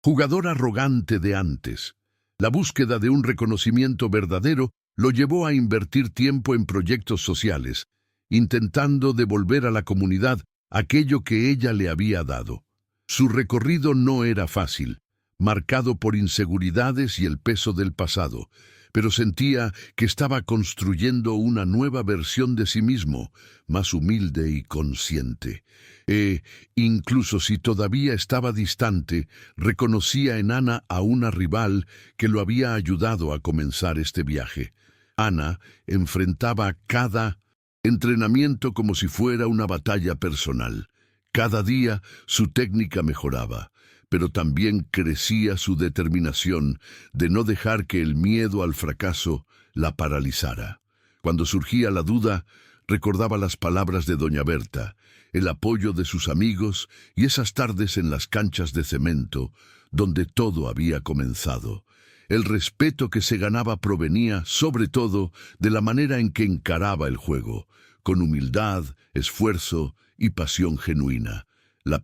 jugador arrogante de antes. La búsqueda de un reconocimiento verdadero lo llevó a invertir tiempo en proyectos sociales, intentando devolver a la comunidad aquello que ella le había dado. Su recorrido no era fácil, marcado por inseguridades y el peso del pasado, pero sentía que estaba construyendo una nueva versión de sí mismo, más humilde y consciente. Incluso si todavía estaba distante, reconocía en Ana a una rival que lo había ayudado a comenzar este viaje. Ana enfrentaba cada entrenamiento como si fuera una batalla personal. Cada día su técnica mejoraba, pero también crecía su determinación de no dejar que el miedo al fracaso la paralizara. Cuando surgía la duda, recordaba las palabras de doña Berta, el apoyo de sus amigos y esas tardes en las canchas de cemento, donde todo había comenzado. El respeto que se ganaba provenía, sobre todo, de la manera en que encaraba el juego, con humildad, esfuerzo y pasión genuina. La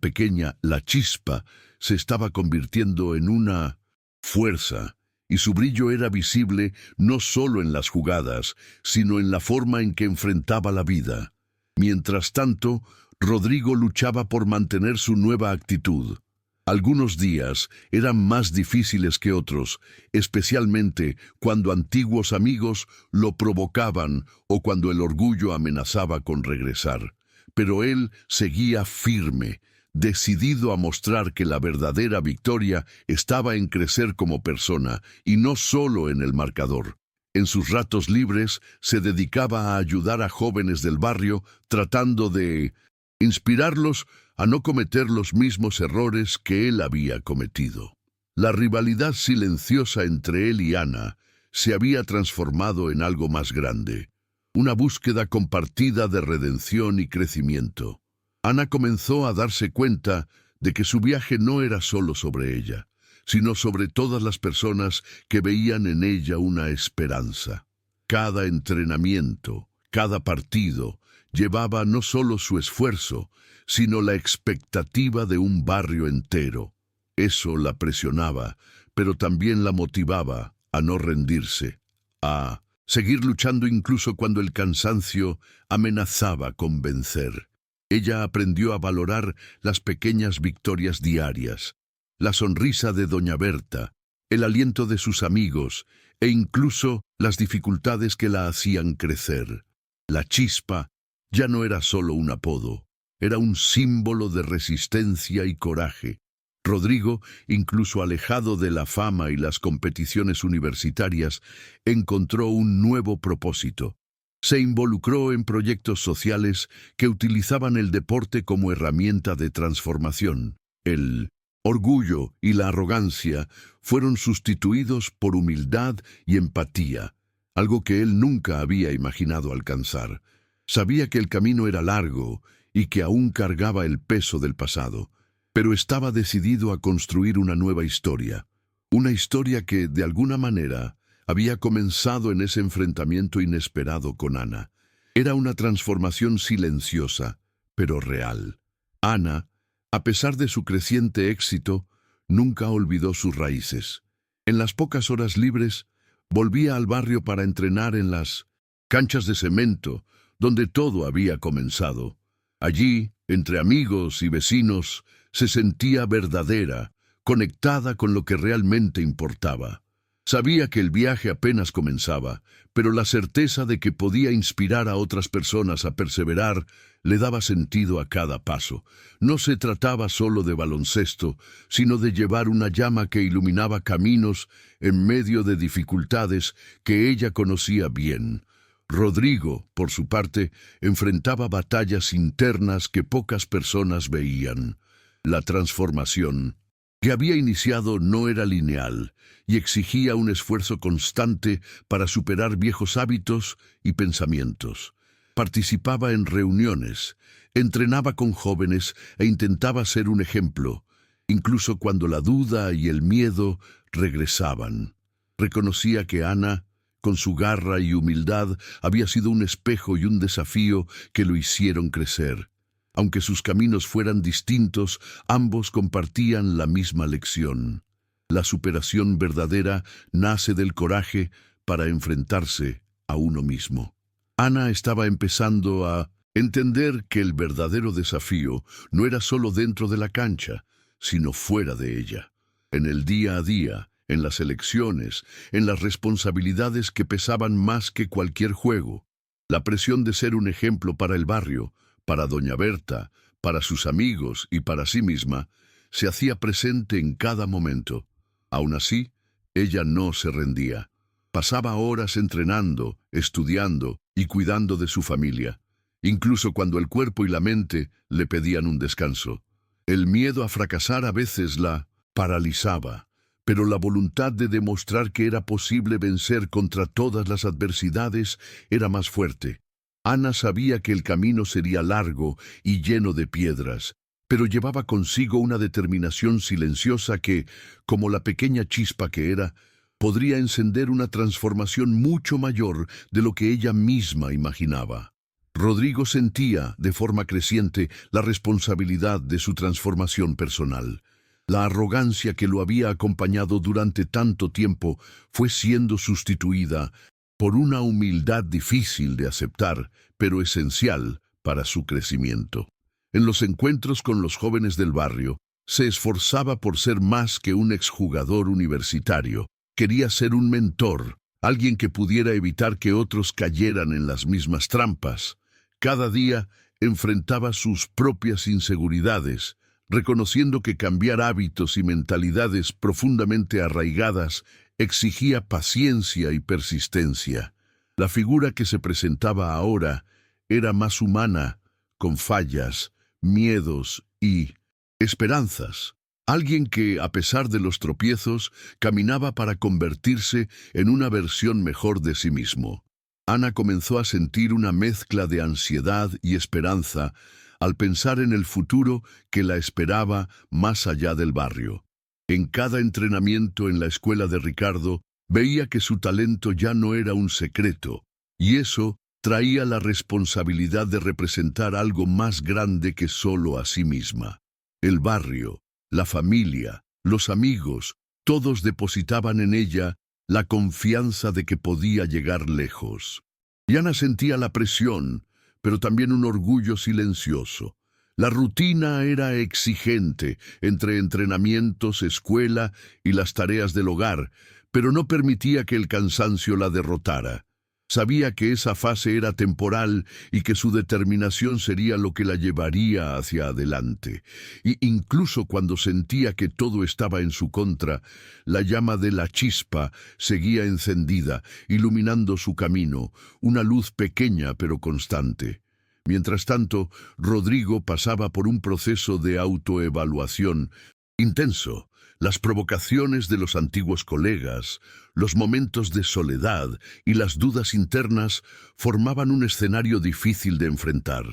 chispa, se estaba convirtiendo en una fuerza, y su brillo era visible no solo en las jugadas, sino en la forma en que enfrentaba la vida. Mientras tanto, Rodrigo luchaba por mantener su nueva actitud. Algunos días eran más difíciles que otros, especialmente cuando antiguos amigos lo provocaban o cuando el orgullo amenazaba con regresar. Pero él seguía firme, decidido a mostrar que la verdadera victoria estaba en crecer como persona y no solo en el marcador. En sus ratos libres se dedicaba a ayudar a jóvenes del barrio, tratando de inspirarlos a no cometer los mismos errores que él había cometido. La rivalidad silenciosa entre él y Ana se había transformado en algo más grande, una búsqueda compartida de redención y crecimiento. Ana comenzó a darse cuenta de que su viaje no era solo sobre ella, sino sobre todas las personas que veían en ella una esperanza. Cada entrenamiento, cada partido, llevaba no solo su esfuerzo, sino la expectativa de un barrio entero. Eso la presionaba, pero también la motivaba a no rendirse, a seguir luchando incluso cuando el cansancio amenazaba con vencer. Ella aprendió a valorar las pequeñas victorias diarias, la sonrisa de doña Berta, el aliento de sus amigos e incluso las dificultades que la hacían crecer. La Chispa ya no era solo un apodo, era un símbolo de resistencia y coraje. Rodrigo, incluso alejado de la fama y las competiciones universitarias, encontró un nuevo propósito. Se involucró en proyectos sociales que utilizaban el deporte como herramienta de transformación. El orgullo y la arrogancia fueron sustituidos por humildad y empatía, algo que él nunca había imaginado alcanzar. Sabía que el camino era largo y que aún cargaba el peso del pasado, pero estaba decidido a construir una nueva historia, una historia que, de alguna manera, había comenzado en ese enfrentamiento inesperado con Ana. Era una transformación silenciosa, pero real. Ana, a pesar de su creciente éxito, nunca olvidó sus raíces. En las pocas horas libres, volvía al barrio para entrenar en las canchas de cemento, donde todo había comenzado. Allí, entre amigos y vecinos, se sentía verdadera, conectada con lo que realmente importaba. Sabía que el viaje apenas comenzaba, pero la certeza de que podía inspirar a otras personas a perseverar le daba sentido a cada paso. No se trataba solo de baloncesto, sino de llevar una llama que iluminaba caminos en medio de dificultades que ella conocía bien. Rodrigo, por su parte, enfrentaba batallas internas que pocas personas veían. La transformación que había iniciado no era lineal y exigía un esfuerzo constante para superar viejos hábitos y pensamientos. Participaba en reuniones, entrenaba con jóvenes e intentaba ser un ejemplo, incluso cuando la duda y el miedo regresaban. Reconocía que Ana, con su garra y humildad, había sido un espejo y un desafío que lo hicieron crecer. Aunque sus caminos fueran distintos, ambos compartían la misma lección. La superación verdadera nace del coraje para enfrentarse a uno mismo. Ana estaba empezando a entender que el verdadero desafío no era solo dentro de la cancha, sino fuera de ella. En el día a día, en las elecciones, en las responsabilidades que pesaban más que cualquier juego. La presión de ser un ejemplo para el barrio, para doña Berta, para sus amigos y para sí misma, se hacía presente en cada momento. Aún así, ella no se rendía. Pasaba horas entrenando, estudiando y cuidando de su familia, incluso cuando el cuerpo y la mente le pedían un descanso. El miedo a fracasar a veces la paralizaba, pero la voluntad de demostrar que era posible vencer contra todas las adversidades era más fuerte. Ana sabía que el camino sería largo y lleno de piedras, pero llevaba consigo una determinación silenciosa que, como la pequeña chispa que era, podría encender una transformación mucho mayor de lo que ella misma imaginaba. Rodrigo sentía, de forma creciente, la responsabilidad de su transformación personal. La arrogancia que lo había acompañado durante tanto tiempo fue siendo sustituida por una humildad difícil de aceptar, pero esencial para su crecimiento. En los encuentros con los jóvenes del barrio, se esforzaba por ser más que un exjugador universitario. Quería ser un mentor, alguien que pudiera evitar que otros cayeran en las mismas trampas. Cada día enfrentaba sus propias inseguridades, reconociendo que cambiar hábitos y mentalidades profundamente arraigadas exigía paciencia y persistencia. La figura que se presentaba ahora era más humana, con fallas, miedos y esperanzas. Alguien que, a pesar de los tropiezos, caminaba para convertirse en una versión mejor de sí mismo. Ana comenzó a sentir una mezcla de ansiedad y esperanza al pensar en el futuro que la esperaba más allá del barrio. En cada entrenamiento en la escuela de Ricardo, veía que su talento ya no era un secreto, y eso traía la responsabilidad de representar algo más grande que solo a sí misma. El barrio, la familia, los amigos, todos depositaban en ella la confianza de que podía llegar lejos. Y Ana sentía la presión, pero también un orgullo silencioso. La rutina era exigente, entre entrenamientos, escuela y las tareas del hogar, pero no permitía que el cansancio la derrotara. Sabía que esa fase era temporal y que su determinación sería lo que la llevaría hacia adelante. Y incluso cuando sentía que todo estaba en su contra, la llama de la chispa seguía encendida, iluminando su camino, una luz pequeña pero constante. Mientras tanto, Rodrigo pasaba por un proceso de autoevaluación intenso. Las provocaciones de los antiguos colegas, los momentos de soledad y las dudas internas formaban un escenario difícil de enfrentar.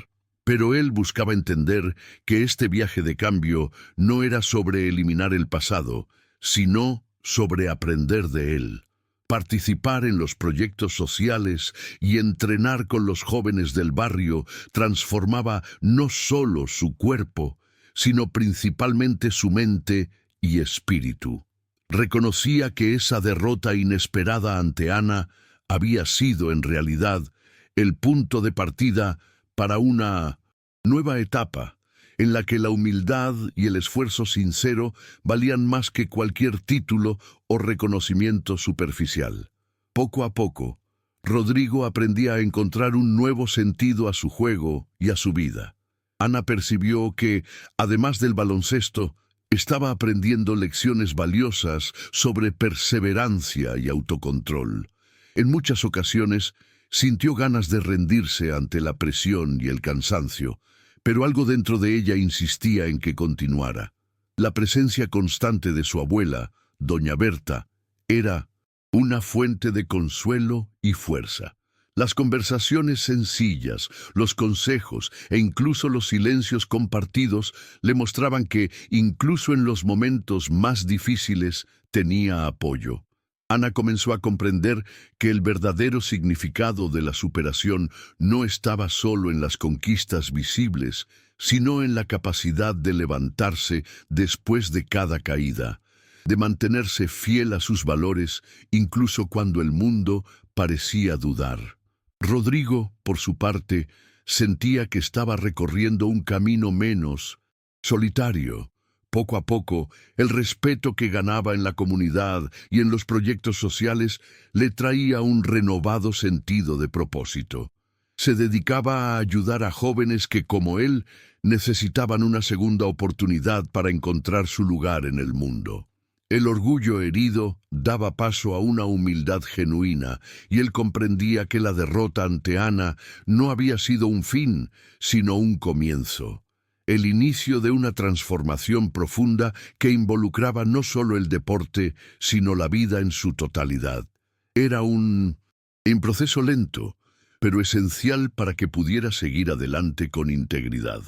Pero él buscaba entender que este viaje de cambio no era sobre eliminar el pasado, sino sobre aprender de él. Participar en los proyectos sociales y entrenar con los jóvenes del barrio transformaba no solo su cuerpo, sino principalmente su mente y espíritu. Reconocía que esa derrota inesperada ante Ana había sido en realidad el punto de partida para una nueva etapa en la que la humildad y el esfuerzo sincero valían más que cualquier título o reconocimiento superficial. Poco a poco, Rodrigo aprendía a encontrar un nuevo sentido a su juego y a su vida. Ana percibió que, además del baloncesto, estaba aprendiendo lecciones valiosas sobre perseverancia y autocontrol. En muchas ocasiones sintió ganas de rendirse ante la presión y el cansancio, pero algo dentro de ella insistía en que continuara. La presencia constante de su abuela, doña Berta, era una fuente de consuelo y fuerza. Las conversaciones sencillas, los consejos e incluso los silencios compartidos le mostraban que, incluso en los momentos más difíciles, tenía apoyo. Ana comenzó a comprender que el verdadero significado de la superación no estaba solo en las conquistas visibles, sino en la capacidad de levantarse después de cada caída, de mantenerse fiel a sus valores incluso cuando el mundo parecía dudar. Rodrigo, por su parte, sentía que estaba recorriendo un camino menos solitario. Poco a poco, el respeto que ganaba en la comunidad y en los proyectos sociales le traía un renovado sentido de propósito. Se dedicaba a ayudar a jóvenes que, como él, necesitaban una segunda oportunidad para encontrar su lugar en el mundo. El orgullo herido daba paso a una humildad genuina, y él comprendía que la derrota ante Ana no había sido un fin, sino un comienzo. El inicio de una transformación profunda que involucraba no solo el deporte, sino la vida en su totalidad. Era un proceso lento, pero esencial para que pudiera seguir adelante con integridad.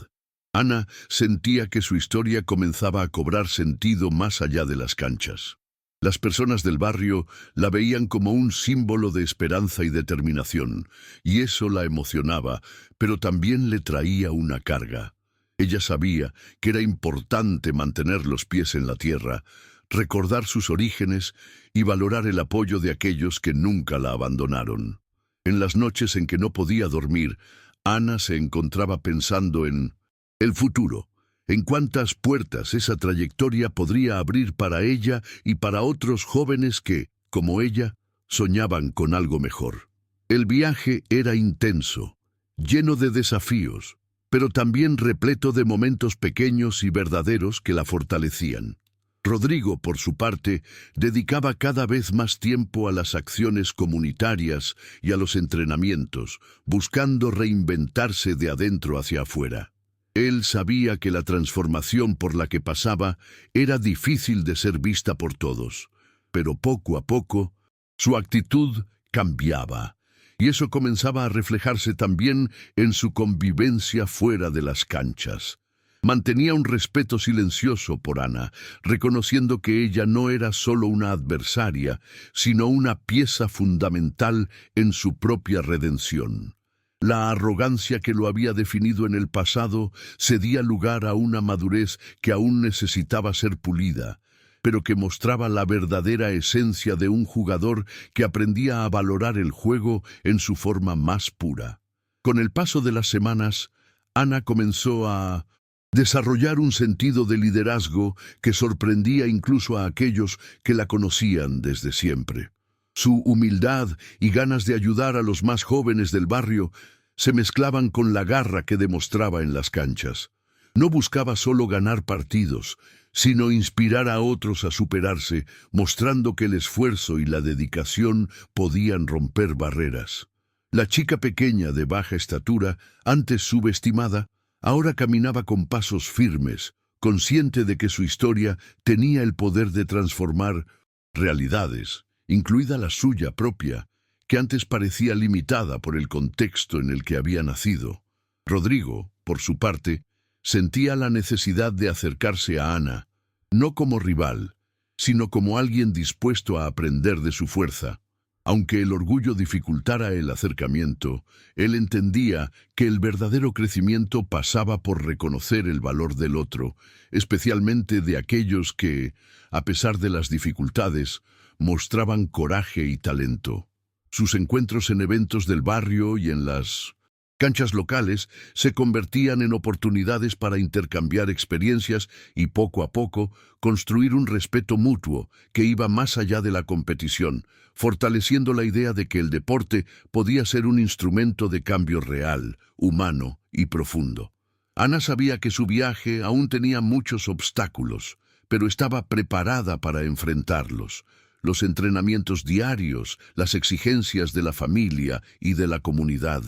Ana sentía que su historia comenzaba a cobrar sentido más allá de las canchas. Las personas del barrio la veían como un símbolo de esperanza y determinación, y eso la emocionaba, pero también le traía una carga. Ella sabía que era importante mantener los pies en la tierra, recordar sus orígenes y valorar el apoyo de aquellos que nunca la abandonaron. En las noches en que no podía dormir, Ana se encontraba pensando en el futuro, en cuántas puertas esa trayectoria podría abrir para ella y para otros jóvenes que, como ella, soñaban con algo mejor. El viaje era intenso, lleno de desafíos, pero también repleto de momentos pequeños y verdaderos que la fortalecían. Rodrigo, por su parte, dedicaba cada vez más tiempo a las acciones comunitarias y a los entrenamientos, buscando reinventarse de adentro hacia afuera. Él sabía que la transformación por la que pasaba era difícil de ser vista por todos, pero poco a poco su actitud cambiaba, y eso comenzaba a reflejarse también en su convivencia fuera de las canchas. Mantenía un respeto silencioso por Ana, reconociendo que ella no era solo una adversaria, sino una pieza fundamental en su propia redención. La arrogancia que lo había definido en el pasado cedía lugar a una madurez que aún necesitaba ser pulida, pero que mostraba la verdadera esencia de un jugador que aprendía a valorar el juego en su forma más pura. Con el paso de las semanas, Ana comenzó a desarrollar un sentido de liderazgo que sorprendía incluso a aquellos que la conocían desde siempre. Su humildad y ganas de ayudar a los más jóvenes del barrio se mezclaban con la garra que demostraba en las canchas. No buscaba solo ganar partidos, sino inspirar a otros a superarse, mostrando que el esfuerzo y la dedicación podían romper barreras. La chica pequeña de baja estatura, antes subestimada, ahora caminaba con pasos firmes, consciente de que su historia tenía el poder de transformar realidades, incluida la suya propia, que antes parecía limitada por el contexto en el que había nacido. Rodrigo, por su parte, sentía la necesidad de acercarse a Ana, no como rival, sino como alguien dispuesto a aprender de su fuerza. Aunque el orgullo dificultara el acercamiento, él entendía que el verdadero crecimiento pasaba por reconocer el valor del otro, especialmente de aquellos que, a pesar de las dificultades, mostraban coraje y talento. Sus encuentros en eventos del barrio y en las canchas locales se convertían en oportunidades para intercambiar experiencias y poco a poco construir un respeto mutuo que iba más allá de la competición, fortaleciendo la idea de que el deporte podía ser un instrumento de cambio real, humano y profundo. Ana sabía que su viaje aún tenía muchos obstáculos, pero estaba preparada para enfrentarlos. Los entrenamientos diarios, las exigencias de la familia y de la comunidad,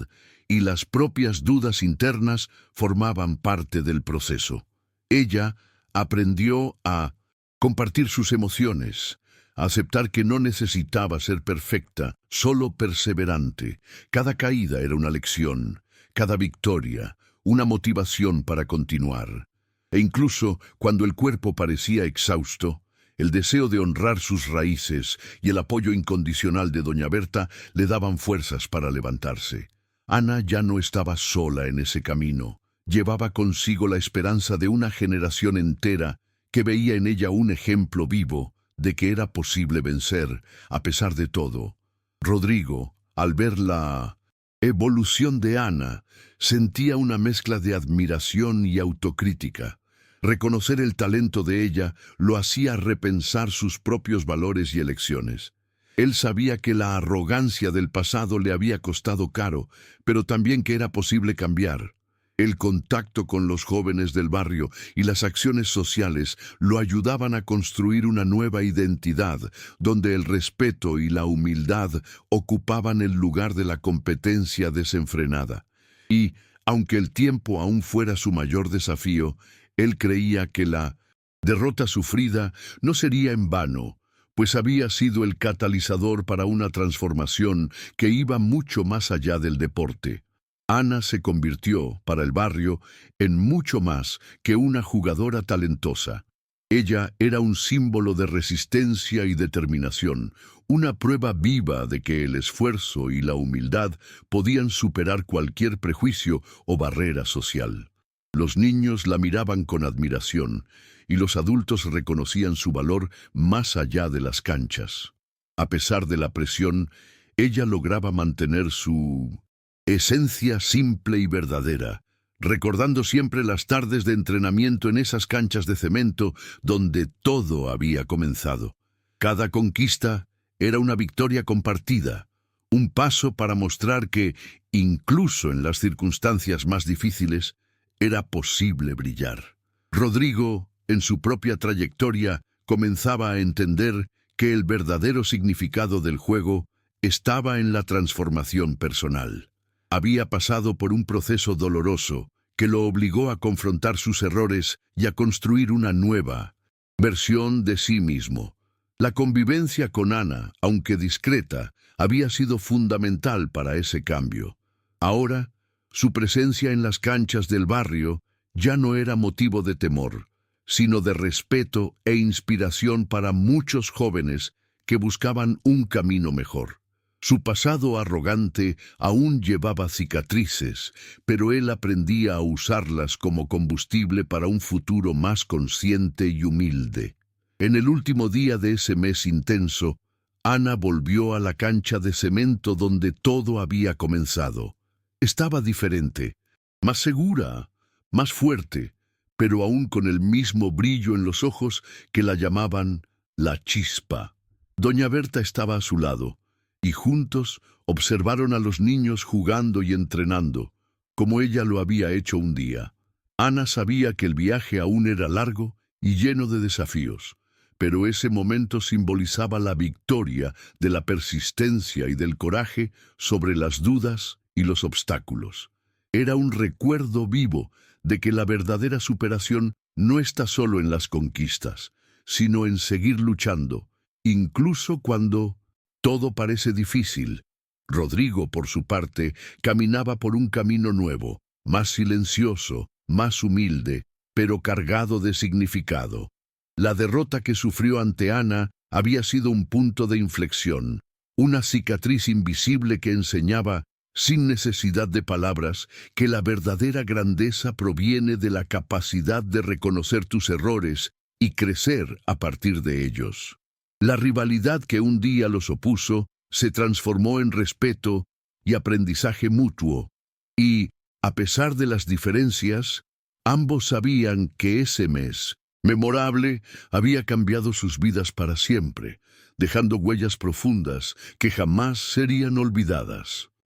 y las propias dudas internas formaban parte del proceso. Ella aprendió a compartir sus emociones, a aceptar que no necesitaba ser perfecta, solo perseverante. Cada caída era una lección, cada victoria, una motivación para continuar. E incluso cuando el cuerpo parecía exhausto, el deseo de honrar sus raíces y el apoyo incondicional de doña Berta le daban fuerzas para levantarse. Ana ya no estaba sola en ese camino. Llevaba consigo la esperanza de una generación entera que veía en ella un ejemplo vivo de que era posible vencer, a pesar de todo. Rodrigo, al ver la evolución de Ana, sentía una mezcla de admiración y autocrítica. Reconocer el talento de ella lo hacía repensar sus propios valores y elecciones. Él sabía que la arrogancia del pasado le había costado caro, pero también que era posible cambiar. El contacto con los jóvenes del barrio y las acciones sociales lo ayudaban a construir una nueva identidad, donde el respeto y la humildad ocupaban el lugar de la competencia desenfrenada. Y, aunque el tiempo aún fuera su mayor desafío, él creía que la derrota sufrida no sería en vano, pues había sido el catalizador para una transformación que iba mucho más allá del deporte. Ana se convirtió, para el barrio, en mucho más que una jugadora talentosa. Ella era un símbolo de resistencia y determinación, una prueba viva de que el esfuerzo y la humildad podían superar cualquier prejuicio o barrera social. Los niños la miraban con admiración, y los adultos reconocían su valor más allá de las canchas. A pesar de la presión, ella lograba mantener su esencia simple y verdadera, recordando siempre las tardes de entrenamiento en esas canchas de cemento donde todo había comenzado. Cada conquista era una victoria compartida, un paso para mostrar que, incluso en las circunstancias más difíciles, era posible brillar. Rodrigo, en su propia trayectoria, comenzaba a entender que el verdadero significado del juego estaba en la transformación personal. Había pasado por un proceso doloroso que lo obligó a confrontar sus errores y a construir una nueva versión de sí mismo. La convivencia con Ana, aunque discreta, había sido fundamental para ese cambio. Ahora, su presencia en las canchas del barrio ya no era motivo de temor, sino de respeto e inspiración para muchos jóvenes que buscaban un camino mejor. Su pasado arrogante aún llevaba cicatrices, pero él aprendía a usarlas como combustible para un futuro más consciente y humilde. En el último día de ese mes intenso, Ana volvió a la cancha de cemento donde todo había comenzado. Estaba diferente, más segura, más fuerte, pero aún con el mismo brillo en los ojos que la llamaban la chispa. Doña Berta estaba a su lado, y juntos observaron a los niños jugando y entrenando, como ella lo había hecho un día. Ana sabía que el viaje aún era largo y lleno de desafíos, pero ese momento simbolizaba la victoria de la persistencia y del coraje sobre las dudas y los obstáculos. Era un recuerdo vivo de que la verdadera superación no está solo en las conquistas, sino en seguir luchando, incluso cuando todo parece difícil. Rodrigo, por su parte, caminaba por un camino nuevo, más silencioso, más humilde, pero cargado de significado. La derrota que sufrió ante Ana había sido un punto de inflexión, una cicatriz invisible que enseñaba, sin necesidad de palabras, que la verdadera grandeza proviene de la capacidad de reconocer tus errores y crecer a partir de ellos. La rivalidad que un día los opuso se transformó en respeto y aprendizaje mutuo, y, a pesar de las diferencias, ambos sabían que ese mes memorable había cambiado sus vidas para siempre, dejando huellas profundas que jamás serían olvidadas.